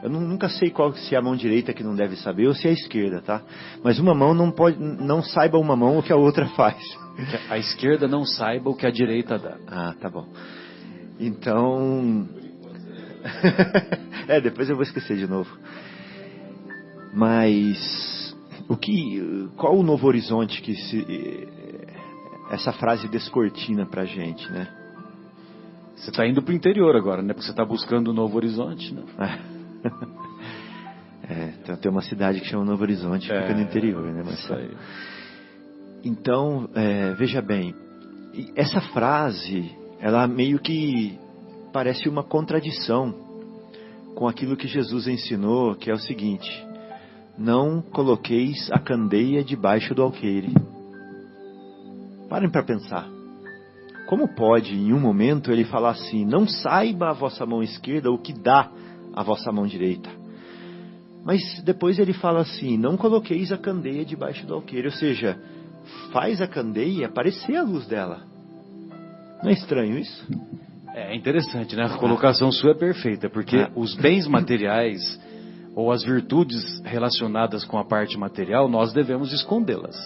S4: Eu nunca sei se é a mão direita que não deve saber ou se é a esquerda, tá? Mas uma mão não saiba uma mão o que a outra faz.
S2: A esquerda não saiba o que a direita dá.
S4: Ah, tá bom. Então, depois eu vou esquecer de novo. Mas qual o novo horizonte que essa frase descortina pra gente, né?
S2: Você está indo para o interior agora, né? Porque você está buscando um novo horizonte, né?
S4: Tem uma cidade que chama Novo Horizonte, fica no interior, né? Mas, então, veja bem, essa frase, ela meio que parece uma contradição com aquilo que Jesus ensinou, que é o seguinte: não coloqueis a candeia debaixo do alqueire. Parem para pensar. Como pode, em um momento, ele falar assim, não saiba a vossa mão esquerda o que dá a vossa mão direita? Mas depois ele fala assim, não coloqueis a candeia debaixo do alqueire, ou seja, faz a candeia aparecer a luz dela. Não é estranho isso?
S2: É interessante, né? A colocação sua é perfeita, porque os bens materiais ou as virtudes relacionadas com a parte material, nós devemos escondê-las.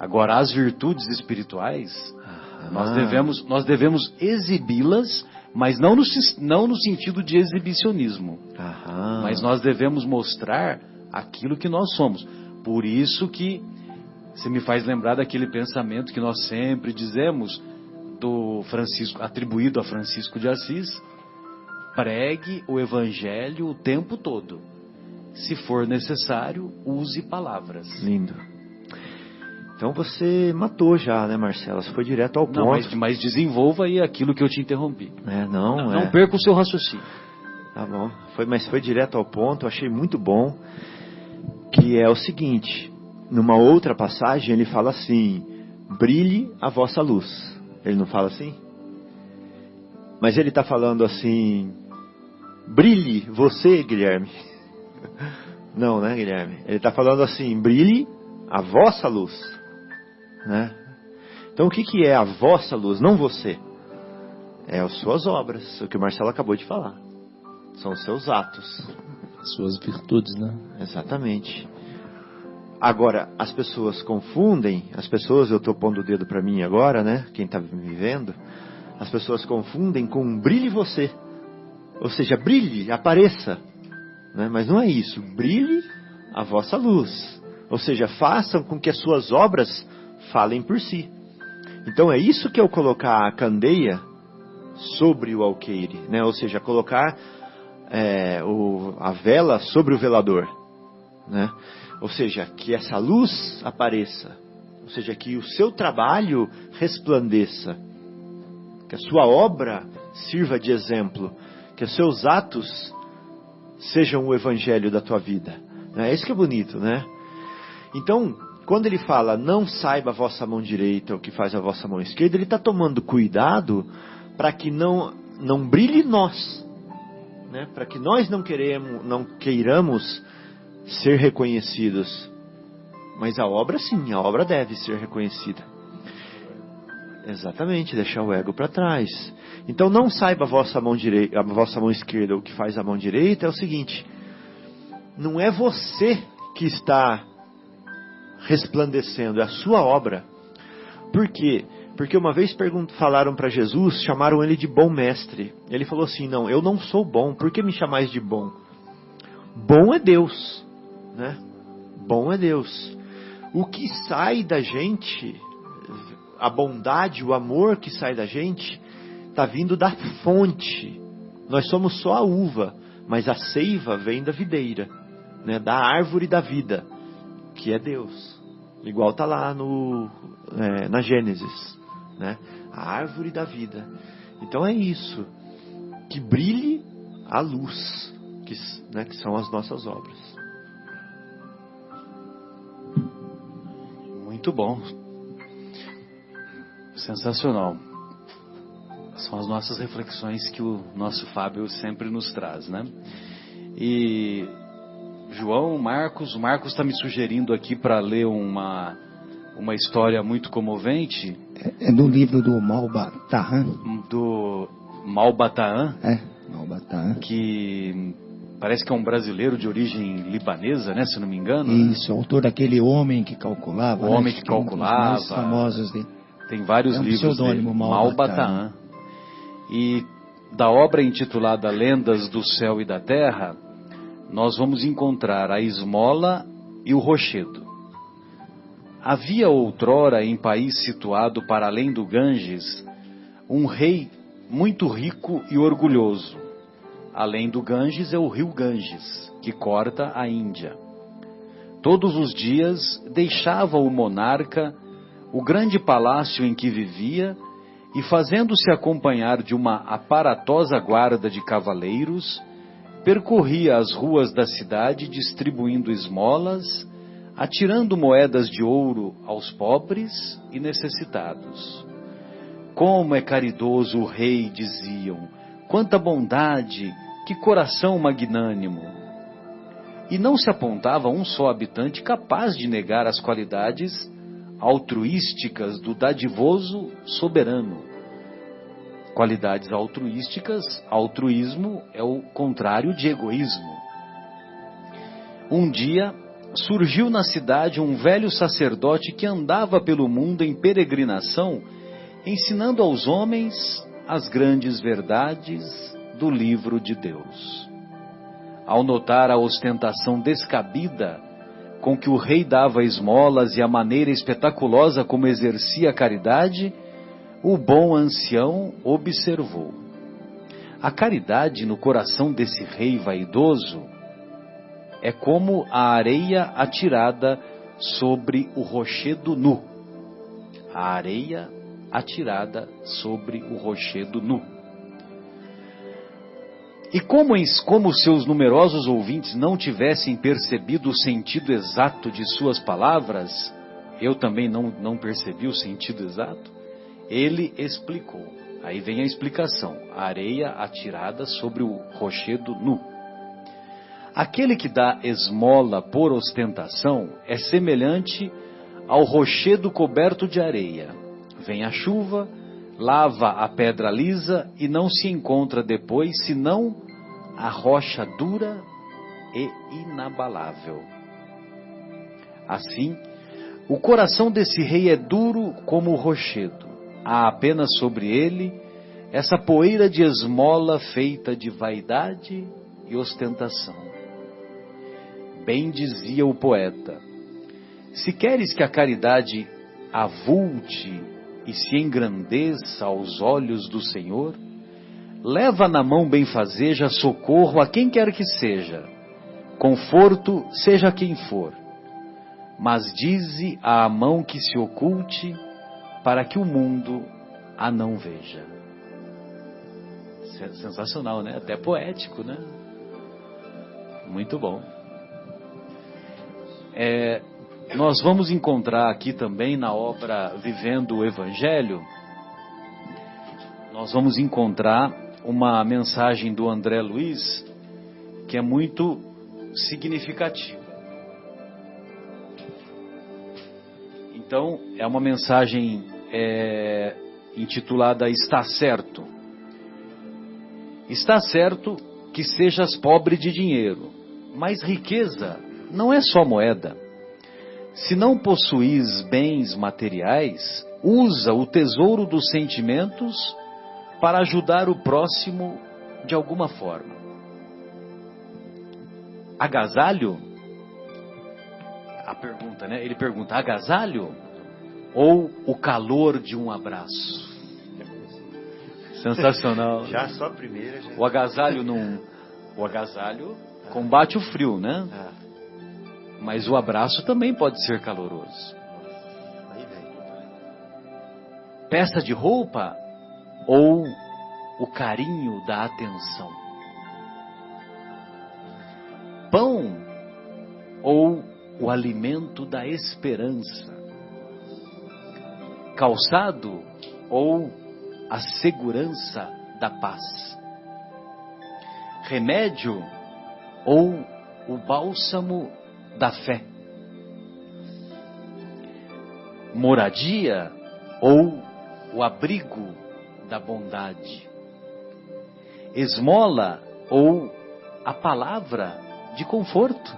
S2: Agora, as virtudes espirituais, nós devemos exibi-las, mas não no sentido de exibicionismo. Mas nós devemos mostrar aquilo que nós somos. Por isso que você me faz lembrar daquele pensamento que nós sempre dizemos, do Francisco, atribuído a Francisco de Assis: pregue o evangelho o tempo todo. Se for necessário, use palavras.
S4: Lindo. Então você matou já, né, Marcelo? Você foi direto ao ponto.
S2: Não, mas desenvolva aí aquilo que eu te interrompi. Não perca o seu raciocínio.
S4: Tá bom. Mas foi direto ao ponto, eu achei muito bom. Que é o seguinte, numa outra passagem ele fala assim: brilhe a vossa luz. Ele não fala assim? Mas ele está falando assim: brilhe você, Guilherme. Não, né, Guilherme? Ele está falando assim: brilhe a vossa luz, né? Então o que é a vossa luz? Não você. É as suas obras, o que o Marcelo acabou de falar. São os seus atos.
S6: As suas virtudes, né?
S4: Exatamente. Agora, as pessoas confundem, eu estou pondo o dedo para mim agora, né? Quem está me vendo, as pessoas confundem com brilhe você. Ou seja, brilhe, apareça. Né? Mas não é isso. Brilhe a vossa luz. Ou seja, façam com que as suas obras falem por si. Então é isso que é o colocar a candeia sobre o alqueire. Né? Ou seja, colocar a vela sobre o velador. Né? Ou seja, que essa luz apareça. Ou seja, que o seu trabalho resplandeça. Que a sua obra sirva de exemplo. Que os seus atos sejam o evangelho da tua vida. É isso que é bonito, né? Então, quando ele fala, não saiba a vossa mão direita o que faz a vossa mão esquerda, ele está tomando cuidado para que não brilhe nós. Né? Para que nós não queiramos ser reconhecidos. Mas a obra sim, a obra deve ser reconhecida. Exatamente, deixar o ego para trás. Então não saiba a vossa mão direita, a vossa mão esquerda o que faz a mão direita. É o seguinte: não é você que está resplandecendo, é a sua obra. Por quê? Porque uma vez falaram para Jesus, chamaram ele de bom mestre. Ele falou assim: não, eu não sou bom, por que me chamais de bom? Bom é Deus, né? Bom é Deus. O que sai da gente, a bondade, o amor que sai da gente, está vindo da fonte. Nós somos só a uva, mas a seiva vem da videira, né? Da árvore da vida, que é Deus. Igual está lá na Gênesis, né? A árvore da vida. Então é isso. Que brilhe a luz, que são as nossas obras.
S2: Muito bom. Sensacional. São as nossas reflexões que o nosso Fábio sempre nos traz, né? E João, o Marcos está me sugerindo aqui para ler uma história muito comovente.
S5: É do livro do Malbatahan.
S2: Do Malbatahan.
S5: Malbatahan.
S2: Que parece que é um brasileiro de origem libanesa, né? Se não me engano.
S5: Isso, autor daquele Homem que Calculava.
S2: O Homem que Calculava.
S5: Um dos mais famosos dele.
S2: Tem vários livros dele. Malbatahan. E da obra intitulada Lendas do Céu e da Terra, nós vamos encontrar a esmola e o rochedo. Havia outrora, em país situado para além do Ganges, um rei muito rico e orgulhoso. Além do Ganges é o rio Ganges, que corta a Índia. Todos os dias deixava o monarca o grande palácio em que vivia e, fazendo-se acompanhar de uma aparatosa guarda de cavaleiros, percorria as ruas da cidade distribuindo esmolas, atirando moedas de ouro aos pobres e necessitados. Como é caridoso o rei, diziam, quanta bondade, que coração magnânimo! e não se apontava um só habitante capaz de negar as qualidades altruísticas do dadivoso soberano. Qualidades altruísticas, altruísmo é o contrário de egoísmo. Um dia surgiu na cidade um velho sacerdote que andava pelo mundo em peregrinação, ensinando aos homens as grandes verdades do livro de Deus. Ao notar a ostentação descabida com que o rei dava esmolas e a maneira espetaculosa como exercia a caridade, o bom ancião observou: a caridade no coração desse rei vaidoso é como a areia atirada sobre o rochedo nu. A areia atirada sobre o rochedo nu. E como seus numerosos ouvintes não tivessem percebido o sentido exato de suas palavras, eu também não percebi o sentido exato, ele explicou. Aí vem a explicação: a areia atirada sobre o rochedo nu. Aquele que dá esmola por ostentação é semelhante ao rochedo coberto de areia. Vem a chuva, lava a pedra lisa e não se encontra depois senão a rocha dura e inabalável. Assim, o coração desse rei é duro como o rochedo. Há apenas sobre ele essa poeira de esmola feita de vaidade e ostentação. Bem dizia o poeta: se queres que a caridade avulte e se engrandeça aos olhos do Senhor, leva na mão benfazeja socorro a quem quer que seja, conforto seja quem for, mas dize à mão que se oculte, para que o mundo a não veja. Sensacional, né? Até poético, né? Muito bom. Nós vamos encontrar aqui também na obra Vivendo o Evangelho, nós vamos encontrar uma mensagem do André Luiz que é muito significativa. Então, é uma mensagem intitulada Está Certo. Está certo que sejas pobre de dinheiro, mas riqueza não é só moeda. Se não possuís bens materiais, usa o tesouro dos sentimentos para ajudar o próximo de alguma forma. Agasalho? A pergunta, né? Ele pergunta: agasalho ou o calor de um abraço? Sensacional.
S4: Já só a primeira. Já...
S2: O agasalho combate o frio, né? Mas o abraço também pode ser caloroso. Peça de roupa ou o carinho da atenção? Pão ou o alimento da esperança? Calçado ou a segurança da paz? Remédio ou o bálsamo da fé? Moradia ou o abrigo da bondade? Esmola ou a palavra de conforto?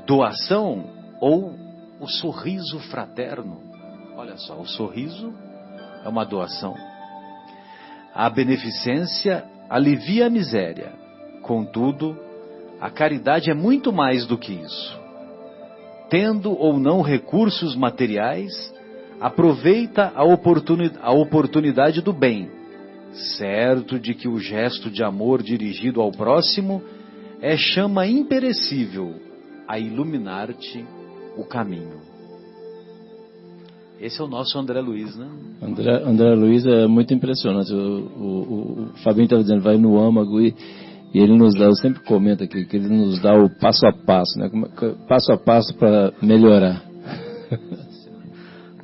S2: Doação ou o sorriso fraterno? Olha só, o sorriso é uma doação. A beneficência alivia a miséria. Contudo, a caridade é muito mais do que isso. Tendo ou não recursos materiais, aproveita a oportunidade do bem, certo de que o gesto de amor dirigido ao próximo é chama imperecível a iluminar-te o caminho. Esse é o nosso André Luiz, né?
S6: André Luiz é muito impressionante. O Fabinho estava dizendo, vai no âmago e ele nos dá, eu sempre comento aqui, que ele nos dá o passo a passo, né? Passo a passo para melhorar.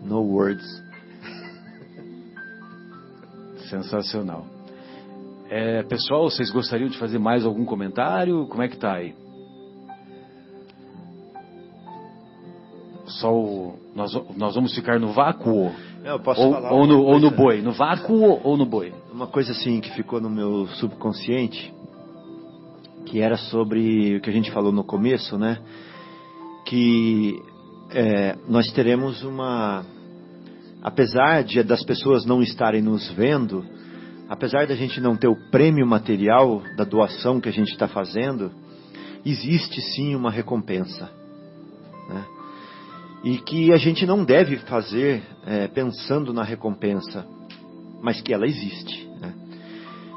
S4: No words.
S2: Sensacional. Pessoal, vocês gostariam de fazer mais algum comentário? Como é que tá aí? Nós vamos ficar no vácuo?
S4: Eu posso falar
S2: ou no boi? No vácuo ou no boi?
S4: Uma coisa assim que ficou no meu subconsciente, que era sobre o que a gente falou no começo, né? Que nós teremos apesar das pessoas não estarem nos vendo, apesar da gente não ter o prêmio material da doação que a gente está fazendo, existe sim uma recompensa, né? E que a gente não deve fazer pensando na recompensa, mas que ela existe, né?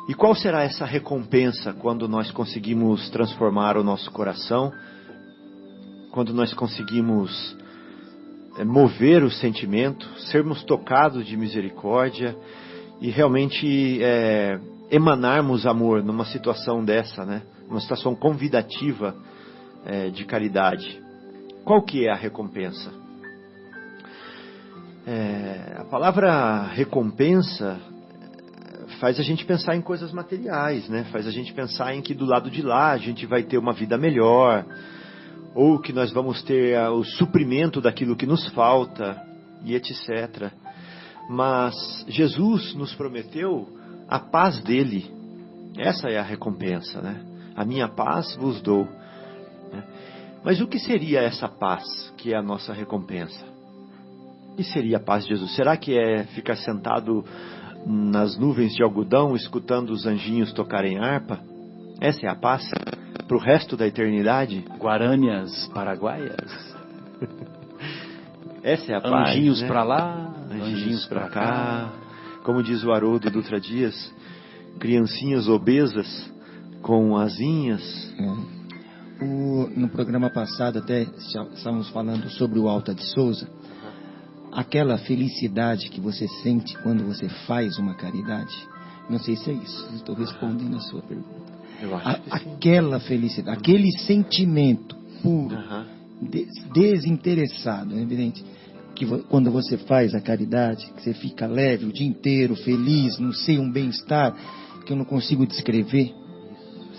S4: E qual será essa recompensa quando nós conseguimos transformar o nosso coração, quando nós conseguimos mover o sentimento, sermos tocados de misericórdia e realmente emanarmos amor numa situação dessa, né? Uma situação convidativa de caridade. Qual que é a recompensa? A palavra recompensa faz a gente pensar em coisas materiais, né? Faz a gente pensar em que do lado de lá a gente vai ter uma vida melhor, ou que nós vamos ter o suprimento daquilo que nos falta, e etc. Mas Jesus nos prometeu a paz dele. Essa é a recompensa, né? A minha paz vos dou. Mas o que seria essa paz que é a nossa recompensa? O que seria a paz de Jesus? Será que é ficar sentado nas nuvens de algodão, escutando os anjinhos tocarem harpa? Essa é a paz para o resto da eternidade?
S2: Guarânias paraguaias.
S4: Essa é a paz,
S2: anjinhos,
S4: né?
S2: para lá,
S4: anjinhos para cá. Como diz o Haroldo Dutra Dias, criancinhas obesas com asinhas.
S5: No programa passado até estávamos falando sobre o Alta de Souza. Aquela felicidade que você sente quando você faz uma caridade. Não sei se é isso. Estou respondendo a sua pergunta.
S4: Eu acho que sim.
S5: Aquela felicidade, aquele sentimento puro, desinteressado, é evidente. Que quando você faz a caridade, que você fica leve o dia inteiro, feliz, não sei, um bem-estar que eu não consigo descrever.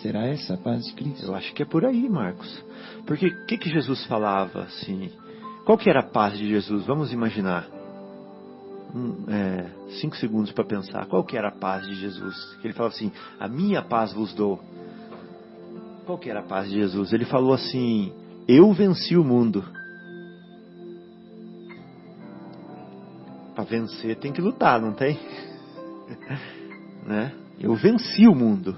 S5: Será essa a paz de Cristo?
S4: Eu acho que é por aí, Marcos. Porque o que Jesus falava assim? Qual que era a paz de Jesus? Vamos imaginar. 5 segundos para pensar. Qual que era a paz de Jesus? Ele falava assim, a minha paz vos dou. Qual que era a paz de Jesus? Ele falou assim, eu venci o mundo. Para vencer tem que lutar, não tem? Né? Eu venci o mundo.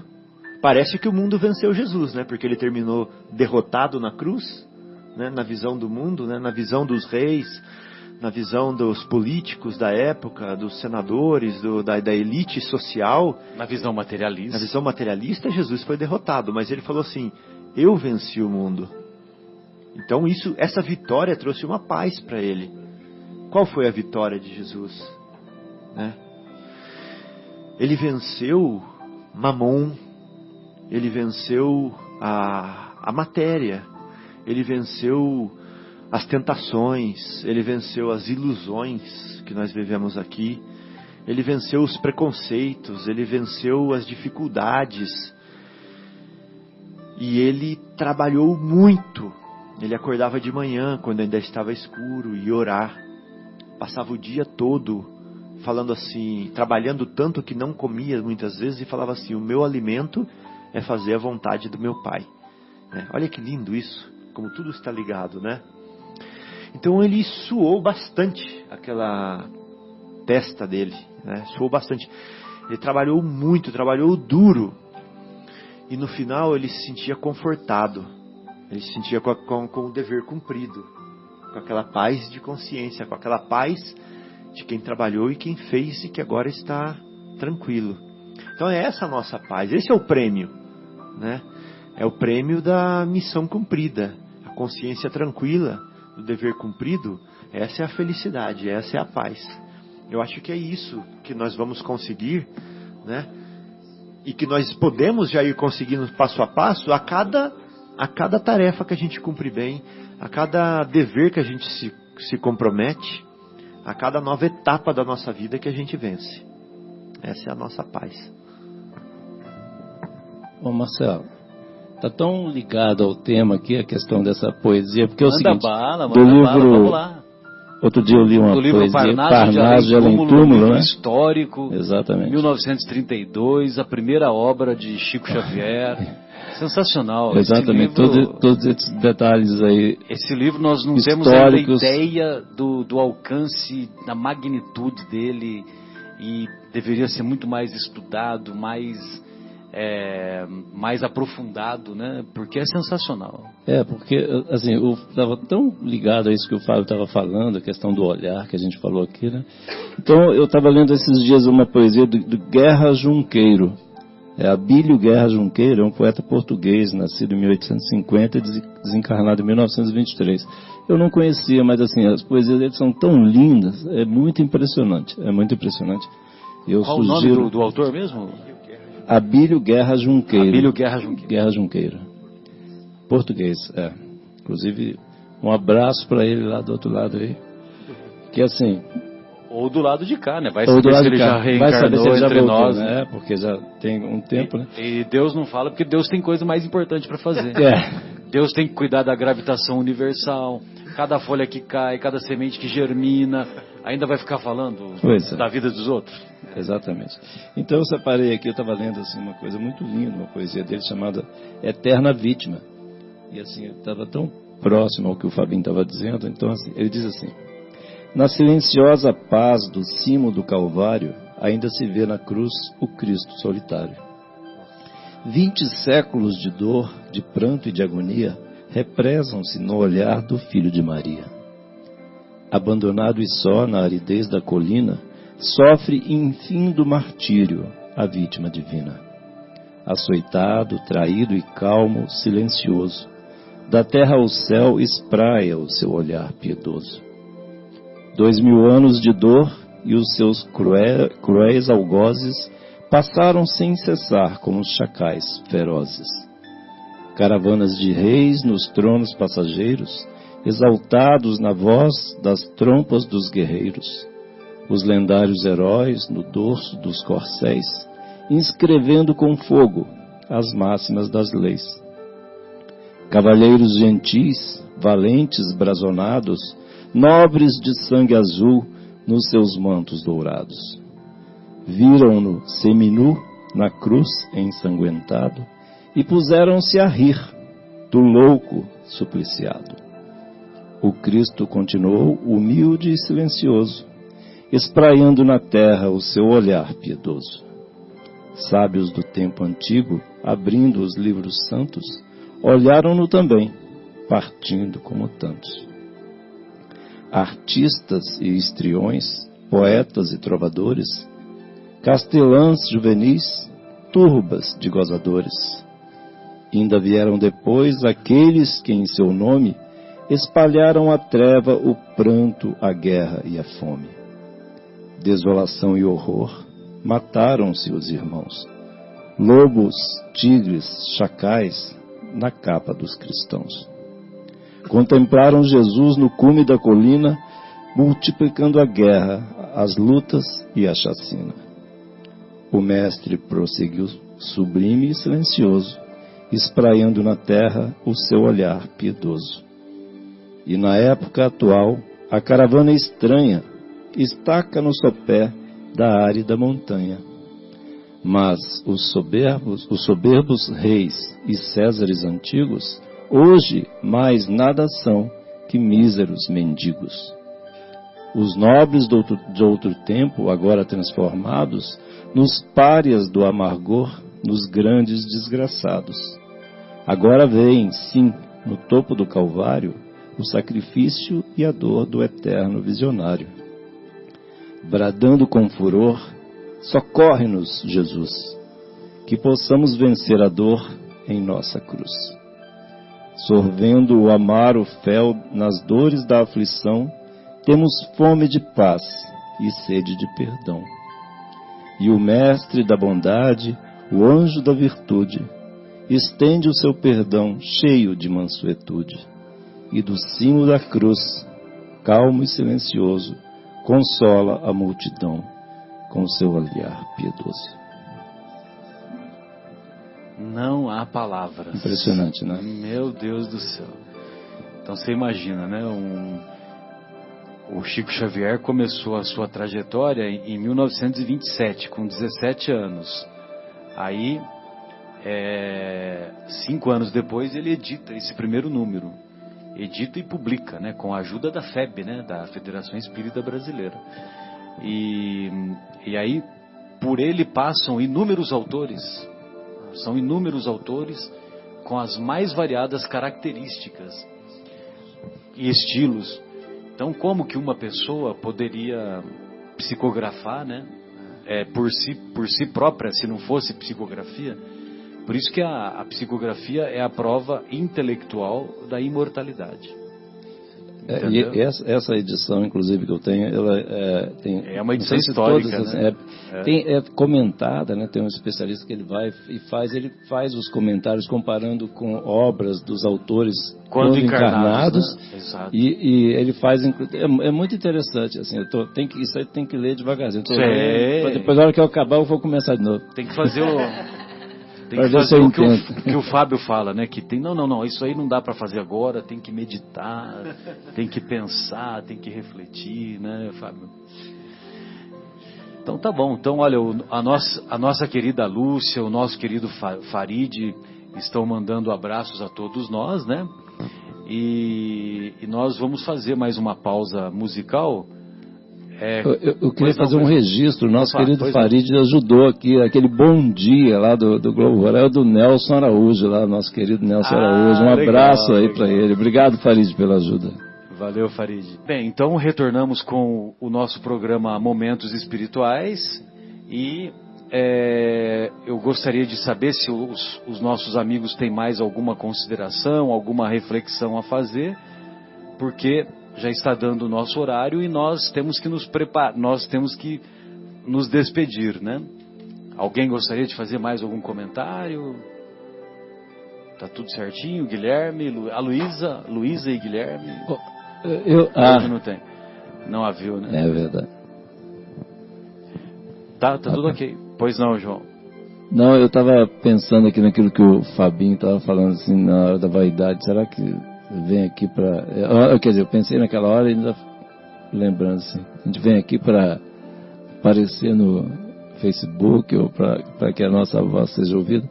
S4: Parece que o mundo venceu Jesus, né? Porque ele terminou derrotado na cruz, né? Na visão do mundo, né? Na visão dos reis, na visão dos políticos da época, dos senadores, da elite social.
S2: Na visão materialista.
S4: Na visão materialista, Jesus foi derrotado, mas ele falou assim, eu venci o mundo. Então essa vitória trouxe uma paz para ele. Qual foi a vitória de Jesus? Né? Ele venceu Mamon, ele venceu a matéria, ele venceu as tentações, ele venceu as ilusões que nós vivemos aqui, ele venceu os preconceitos, ele venceu as dificuldades, e ele trabalhou muito. Ele acordava de manhã, quando ainda estava escuro, e orar, passava o dia todo falando assim, trabalhando tanto que não comia muitas vezes, e falava assim, o meu alimento é fazer a vontade do meu Pai. Olha que lindo isso, como tudo está ligado, né? Então ele suou bastante aquela testa dele, né? Suou bastante. Ele trabalhou muito, trabalhou duro. E no final ele se sentia confortado. Ele se sentia com o dever cumprido. Com aquela paz de consciência, com aquela paz de quem trabalhou e quem fez e que agora está tranquilo. Então é essa a nossa paz, esse é o prêmio, né? É o prêmio da missão cumprida, a consciência tranquila do dever cumprido. Essa é a felicidade, essa é a paz. Eu acho que é isso que nós vamos conseguir, né? E que nós podemos já ir conseguindo passo a passo a cada tarefa que a gente cumpre bem, a cada dever que a gente se compromete, a cada nova etapa da nossa vida que a gente vence. Essa é a nossa paz.
S6: Ô Marcelo, está tão ligado ao tema aqui, a questão dessa poesia, porque é o seguinte,
S2: manda
S6: do livro,
S2: bala, vamos lá.
S6: Outro dia eu li uma
S2: Do livro
S6: poesia,
S2: Parnaso de Além Túmulo,
S6: Túmulo,
S2: livro
S6: né?
S2: histórico,
S6: Exatamente.
S2: 1932, a primeira obra de Chico Xavier. Sensacional.
S6: Exatamente,
S2: Esse livro,
S6: todos esses detalhes aí.
S2: Esse livro nós não temos
S6: históricos.
S2: ainda ideia do alcance, da magnitude dele, e deveria ser muito mais estudado, mais aprofundado, né? Porque é sensacional.
S6: Porque, assim, eu estava tão ligado a isso que o Fábio estava falando, a questão do olhar que a gente falou aqui, né? Então, eu estava lendo esses dias uma poesia do Guerra Junqueiro. Abílio Guerra Junqueiro é um poeta português, nascido em 1850 e desencarnado em 1923. Eu não conhecia, mas assim, as poesias dele são tão lindas, é muito impressionante,
S2: Qual o nome do autor mesmo?
S6: Abílio Guerra Junqueiro.
S2: Abílio Guerra Junqueiro.
S6: Guerra Junqueiro. Português, Inclusive, um abraço para ele lá do outro lado aí. Que assim...
S2: Ou do lado de cá, né? Vai
S6: saber
S2: se ele já reencarnou entre nós.
S6: Né? Porque já tem um tempo, né?
S2: E Deus não fala porque Deus tem coisa mais importante para fazer. Deus tem que cuidar da gravitação universal. Cada folha que cai, cada semente que germina, ainda vai ficar falando da vida dos outros.
S6: Exatamente. Então eu separei aqui, eu estava lendo assim, uma coisa muito linda, uma poesia dele chamada Eterna Vítima. E assim, eu estava tão próximo ao que o Fabinho estava dizendo, então assim, ele diz assim: na silenciosa paz do cimo do Calvário, ainda se vê na cruz o Cristo solitário. 20 séculos de dor, de pranto e de agonia represam-se no olhar do Filho de Maria. Abandonado e só na aridez da colina, sofre enfim do martírio a vítima divina. Açoitado, traído e calmo, silencioso, da terra ao céu espraia o seu olhar piedoso. 2000 anos de dor e os seus cruéis algozes passaram sem cessar como os chacais ferozes. Caravanas de reis nos tronos passageiros, exaltados na voz das trompas dos guerreiros. Os lendários heróis no dorso dos corcéis, inscrevendo com fogo as máximas das leis. Cavalheiros gentis, valentes brazonados, nobres de sangue azul nos seus mantos dourados. Viram-no seminu na cruz ensanguentado e puseram-se a rir do louco supliciado. O Cristo continuou humilde e silencioso, espraiando na terra o seu olhar piedoso. Sábios do tempo antigo, abrindo os livros santos, olharam-no também, partindo como tantos. Artistas e histriões, poetas e trovadores, castelãs juvenis, turbas de gozadores. Ainda vieram depois aqueles que em seu nome espalharam a treva, o pranto, a guerra e a fome. Desolação e horror, mataram-se os irmãos. Lobos, tigres, chacais, na capa dos cristãos. Contemplaram Jesus no cume da colina, multiplicando a guerra, as lutas e a chacina. O mestre prosseguiu sublime e silencioso, espraiando na terra o seu olhar piedoso. E na época atual, a caravana estranha estaca no sopé da árida montanha. Mas os soberbos reis e césares antigos, hoje mais nada são que míseros mendigos. Os nobres de outro tempo, agora transformados, nos párias do amargor, nos grandes desgraçados. Agora veem, sim, no topo do Calvário, o sacrifício e a dor do eterno visionário. Bradando com furor, socorre-nos, Jesus, que possamos vencer a dor em nossa cruz. Sorvendo o amaro fel nas dores da aflição, temos fome de paz e sede de perdão. E o Mestre da bondade, o anjo da virtude, estende o seu perdão cheio de mansuetude. E do cimo da cruz, calmo e silencioso, consola a multidão com seu olhar piedoso.
S2: Não há palavras.
S6: Impressionante, né?
S2: Meu Deus do céu. Então você imagina, né? O Chico Xavier começou a sua trajetória em 1927, com 17 anos. Aí, 5 anos depois, ele edita esse primeiro número. Edita e publica, né? Com a ajuda da FEB, né? Da Federação Espírita Brasileira. E aí, por ele passam inúmeros autores. São inúmeros autores com as mais variadas características e estilos. Então, como que uma pessoa poderia psicografar, né? Por si própria, se não fosse psicografia? Por isso que a psicografia é a prova intelectual da imortalidade.
S6: E essa edição, inclusive, que eu tenho, ela tem...
S2: É uma edição histórica,
S6: todas,
S2: né?
S6: É comentada, né? Tem um especialista que ele faz os comentários comparando com obras dos autores quando encarnados, né? Exato. E ele faz... É muito interessante, assim, isso aí tem que ler devagarzinho. Depois, na hora que eu acabar, eu vou começar de novo.
S2: Tem que fazer o que o Fábio fala, né? Que tem, não, isso aí não dá para fazer agora, tem que meditar, tem que pensar, tem que refletir, né, Fábio? Então tá bom. Então, olha, a nossa querida Lúcia, o nosso querido Farid estão mandando abraços a todos nós, né? E nós vamos fazer mais uma pausa musical.
S6: Eu queria fazer um registro. Nosso querido Farid ajudou aqui, aquele bom dia lá do Globo Rural, do Nelson Araújo, lá, nosso querido Nelson Araújo. Um abraço aí para ele. Obrigado, Farid, pela ajuda.
S2: Valeu, Farid. Bem, então retornamos com o nosso programa Momentos Espirituais e eu gostaria de saber se os nossos amigos têm mais alguma consideração, alguma reflexão a fazer, porque já está dando o nosso horário e nós temos que nos preparar, nós temos que nos despedir, né? Alguém gostaria de fazer mais algum comentário? Tá tudo certinho? Guilherme, a Luísa e Guilherme? Hoje não tem. Não a viu, né?
S6: É verdade.
S2: Tá tudo ok. Pois não, João?
S6: Não, eu estava pensando aqui naquilo que o Fabinho estava falando assim, na hora da vaidade. Será que vem aqui para... Quer dizer, eu pensei naquela hora e ainda lembrando assim, a gente vem aqui para aparecer no Facebook ou para que a nossa voz seja ouvida.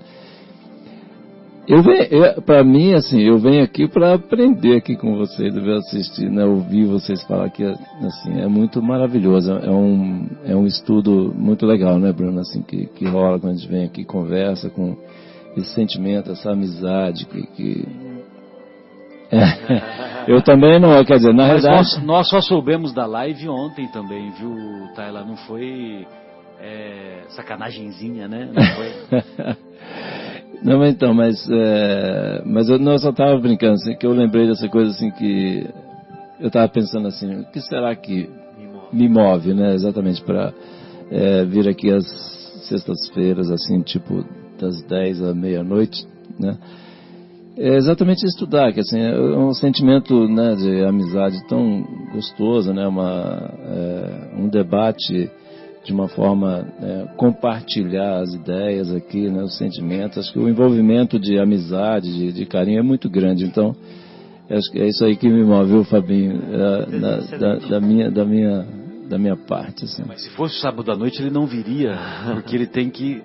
S6: Para mim, assim, eu venho aqui para aprender aqui com vocês, assistir, né, ouvir vocês falar aqui, assim, é muito maravilhoso, é um estudo muito legal, né, Bruno, assim, que rola quando a gente vem aqui, conversa com esse sentimento, essa amizade eu também não, quer dizer, na realidade...
S2: Nós só soubemos da live ontem também, viu, Tayla? Não foi sacanagemzinha, né? Não foi...
S6: Não, então, mas eu só estava brincando, assim, que eu lembrei dessa coisa assim que eu estava pensando assim, o que será que me move, né, exatamente para vir aqui às sextas-feiras, assim, tipo das 10 à meia-noite, né? É exatamente estudar, que assim, é um sentimento, né, de amizade tão gostoso, né, um debate de uma forma, compartilhar as ideias aqui, né, os sentimentos. Acho que o envolvimento de amizade, de carinho é muito grande. Então, acho que é isso aí que me moveu, Fabinho, da minha parte. Assim.
S2: Mas se fosse sábado à noite ele não viria, porque ele tem que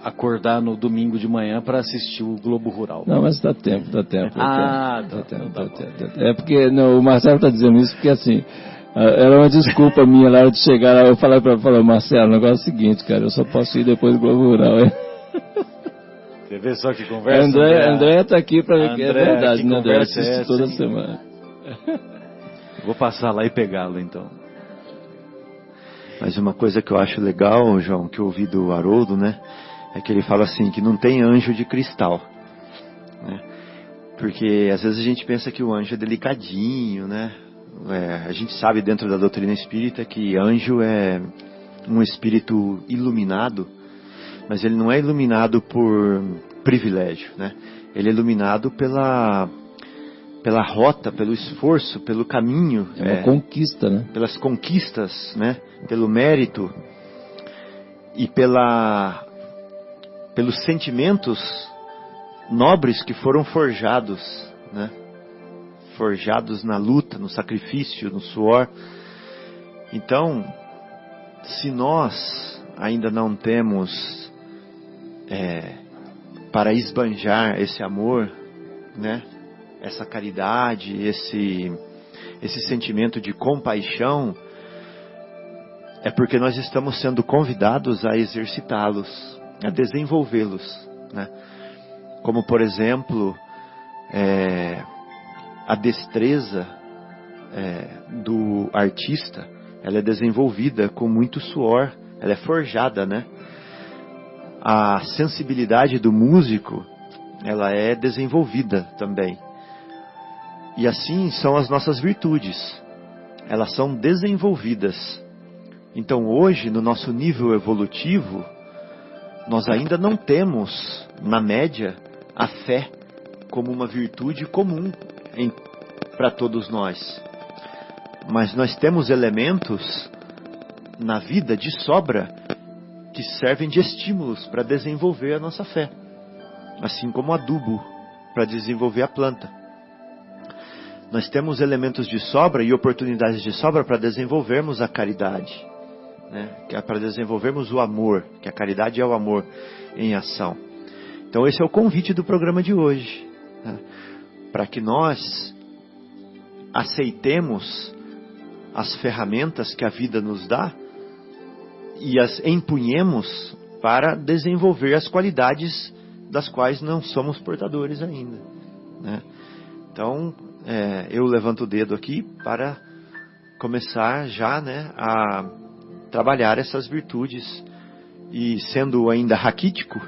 S2: acordar no domingo de manhã para assistir o Globo Rural.
S6: Não, mas dá tempo. Dá tempo. É porque o Marcelo está dizendo isso porque assim... Era uma desculpa minha na hora de chegar lá. Eu falei para ele, Marcelo, o negócio é o seguinte, cara, eu só posso ir depois do Globo Rural.
S2: Você vê só que conversa?
S6: André está aqui para ver que é verdade, né? André assiste toda semana.
S2: Vou passar lá e pegá-lo, então.
S4: Mas uma coisa que eu acho legal, João, que eu ouvi do Haroldo, né? É que ele fala assim, que não tem anjo de cristal, né? Porque às vezes a gente pensa que o anjo é delicadinho, né? A gente sabe dentro da doutrina espírita que anjo é um espírito iluminado, mas ele não é iluminado por privilégio, né? Ele é iluminado pela rota, pelo esforço, pelo caminho.
S6: É uma conquista, né?
S4: Pelas conquistas, né? Pelo mérito e pelos sentimentos nobres que foram forjados, né? Forjados na luta, no sacrifício, no suor. Então, se nós ainda não temos para esbanjar esse amor, né? Essa caridade, esse sentimento de compaixão, é porque nós estamos sendo convidados a exercitá-los, a desenvolvê-los, né? Como, por exemplo, a destreza do artista, ela é desenvolvida com muito suor, ela é forjada, né? A sensibilidade do músico, ela é desenvolvida também. E assim são as nossas virtudes, elas são desenvolvidas. Então hoje, no nosso nível evolutivo, nós ainda não temos, na média, a fé como uma virtude comum para todos nós. Mas nós temos elementos na vida de sobra que servem de estímulos para desenvolver a nossa fé, assim como adubo para desenvolver a planta. Nós temos elementos de sobra e oportunidades de sobra para desenvolvermos a caridade, né? Que é para desenvolvermos o amor, que a caridade é o amor em ação. Então esse é o convite do programa de hoje, né? Para que nós aceitemos as ferramentas que a vida nos dá e as empunhemos para desenvolver as qualidades das quais não somos portadores ainda, né? Então, eu levanto o dedo aqui para começar já, né, a trabalhar essas virtudes e, sendo ainda raquítico,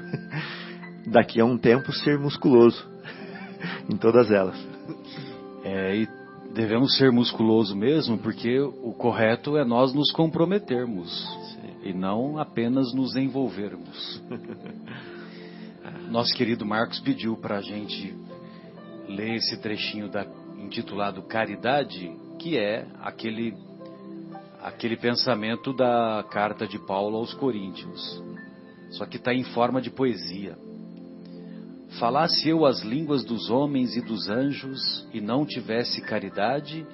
S4: daqui a um tempo ser musculoso em todas elas.
S2: E devemos ser musculoso mesmo, porque o correto é nós nos comprometermos. Sim. E não apenas nos envolvermos. Nosso querido Marcos pediu para a gente ler esse trechinho intitulado Caridade, que é aquele pensamento da carta de Paulo aos Coríntios, só que está em forma de poesia. Falasse eu as línguas dos homens e dos anjos e não tivesse caridade,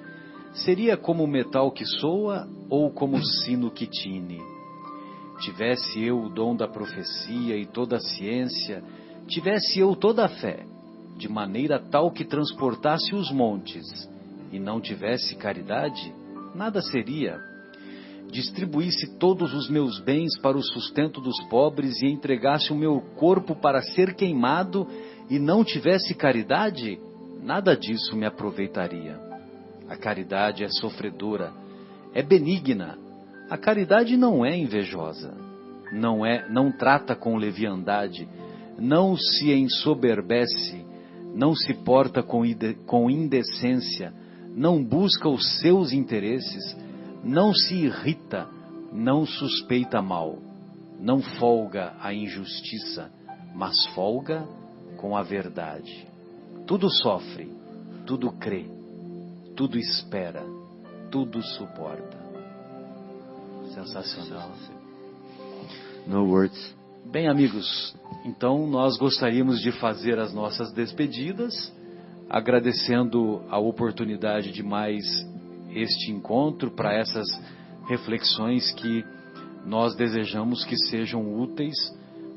S2: seria como o metal que soa ou como o sino que tine. Tivesse eu o dom da profecia e toda a ciência, tivesse eu toda a fé, de maneira tal que transportasse os montes, e não tivesse caridade, nada seria. Distribuísse todos os meus bens para o sustento dos pobres e entregasse o meu corpo para ser queimado, e não tivesse caridade, nada disso me aproveitaria. A caridade é sofredora, é benigna. A caridade não é invejosa, não trata com leviandade, não se ensoberbece, não se porta com indecência, não busca os seus interesses, não se irrita, não suspeita mal, não folga a injustiça, mas folga com a verdade. Tudo sofre, tudo crê, tudo espera, tudo suporta. Sensacional.
S4: No words.
S2: Bem, amigos, então nós gostaríamos de fazer as nossas despedidas, agradecendo a oportunidade de mais este encontro, para essas reflexões que nós desejamos que sejam úteis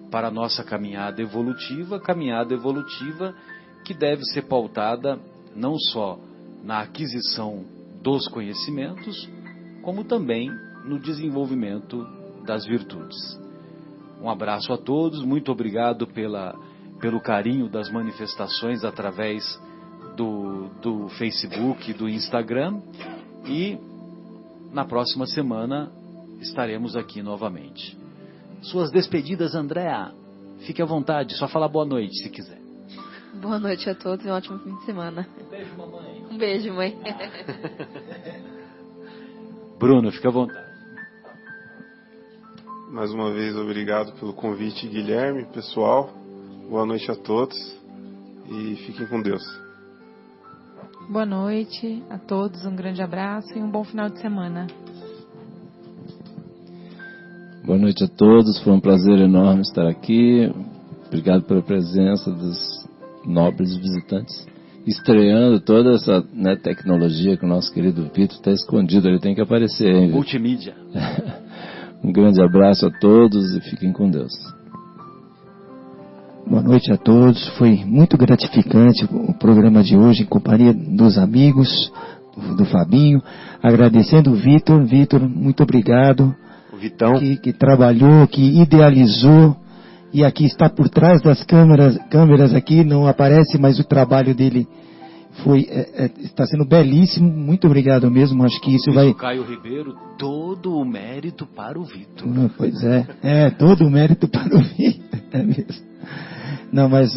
S2: para a nossa caminhada evolutiva que deve ser pautada não só na aquisição dos conhecimentos, como também no desenvolvimento das virtudes. Um abraço a todos, muito obrigado pelo carinho das manifestações através do Facebook e do Instagram, e na próxima semana estaremos aqui novamente. Suas despedidas, Andréa, fique à vontade, só falar boa noite se quiser.
S9: Boa noite a todos e um ótimo fim de semana.
S2: Um beijo, mamãe.
S9: Um beijo, mãe.
S2: Bruno, fique à vontade.
S8: Mais uma vez, obrigado pelo convite, Guilherme, pessoal. Boa noite a todos e fiquem com Deus.
S7: Boa noite a todos, um grande abraço e um bom final de semana.
S6: Boa noite a todos, foi um prazer enorme estar aqui. Obrigado pela presença nobres visitantes, estreando toda essa, né, tecnologia que o nosso querido Vitor está escondido, ele tem que aparecer, hein, Vitor?
S2: Multimídia.
S6: Um grande abraço a todos e fiquem com Deus.
S5: Boa noite a todos. Foi muito gratificante o programa de hoje, em companhia dos amigos, do Fabinho. Agradecendo o Vitor. Vitor, muito obrigado.
S4: O Vitão.
S5: Que trabalhou, que idealizou. E aqui está por trás das câmeras aqui, não aparece, mas o trabalho dele está sendo belíssimo. Muito obrigado mesmo. Acho que isso vai...
S2: Caio Ribeiro, todo o mérito para o Vitor.
S5: Pois é. Todo o mérito para o Vitor. É mesmo. Não, mas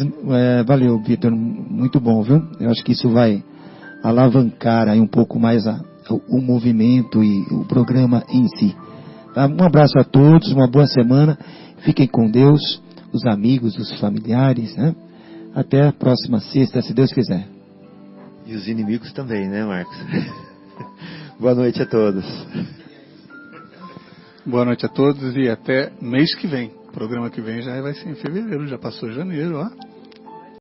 S5: valeu, Vitor, muito bom, viu? Eu acho que isso vai alavancar aí um pouco mais o movimento e o programa em si. Tá? Um abraço a todos, uma boa semana, fiquem com Deus, os amigos, os familiares, né? Até a próxima sexta, se Deus quiser.
S4: E os inimigos também, né, Marcos? Boa noite a todos.
S10: Boa noite a todos e até mês que vem. O programa que vem já vai ser em fevereiro, já passou janeiro, ó.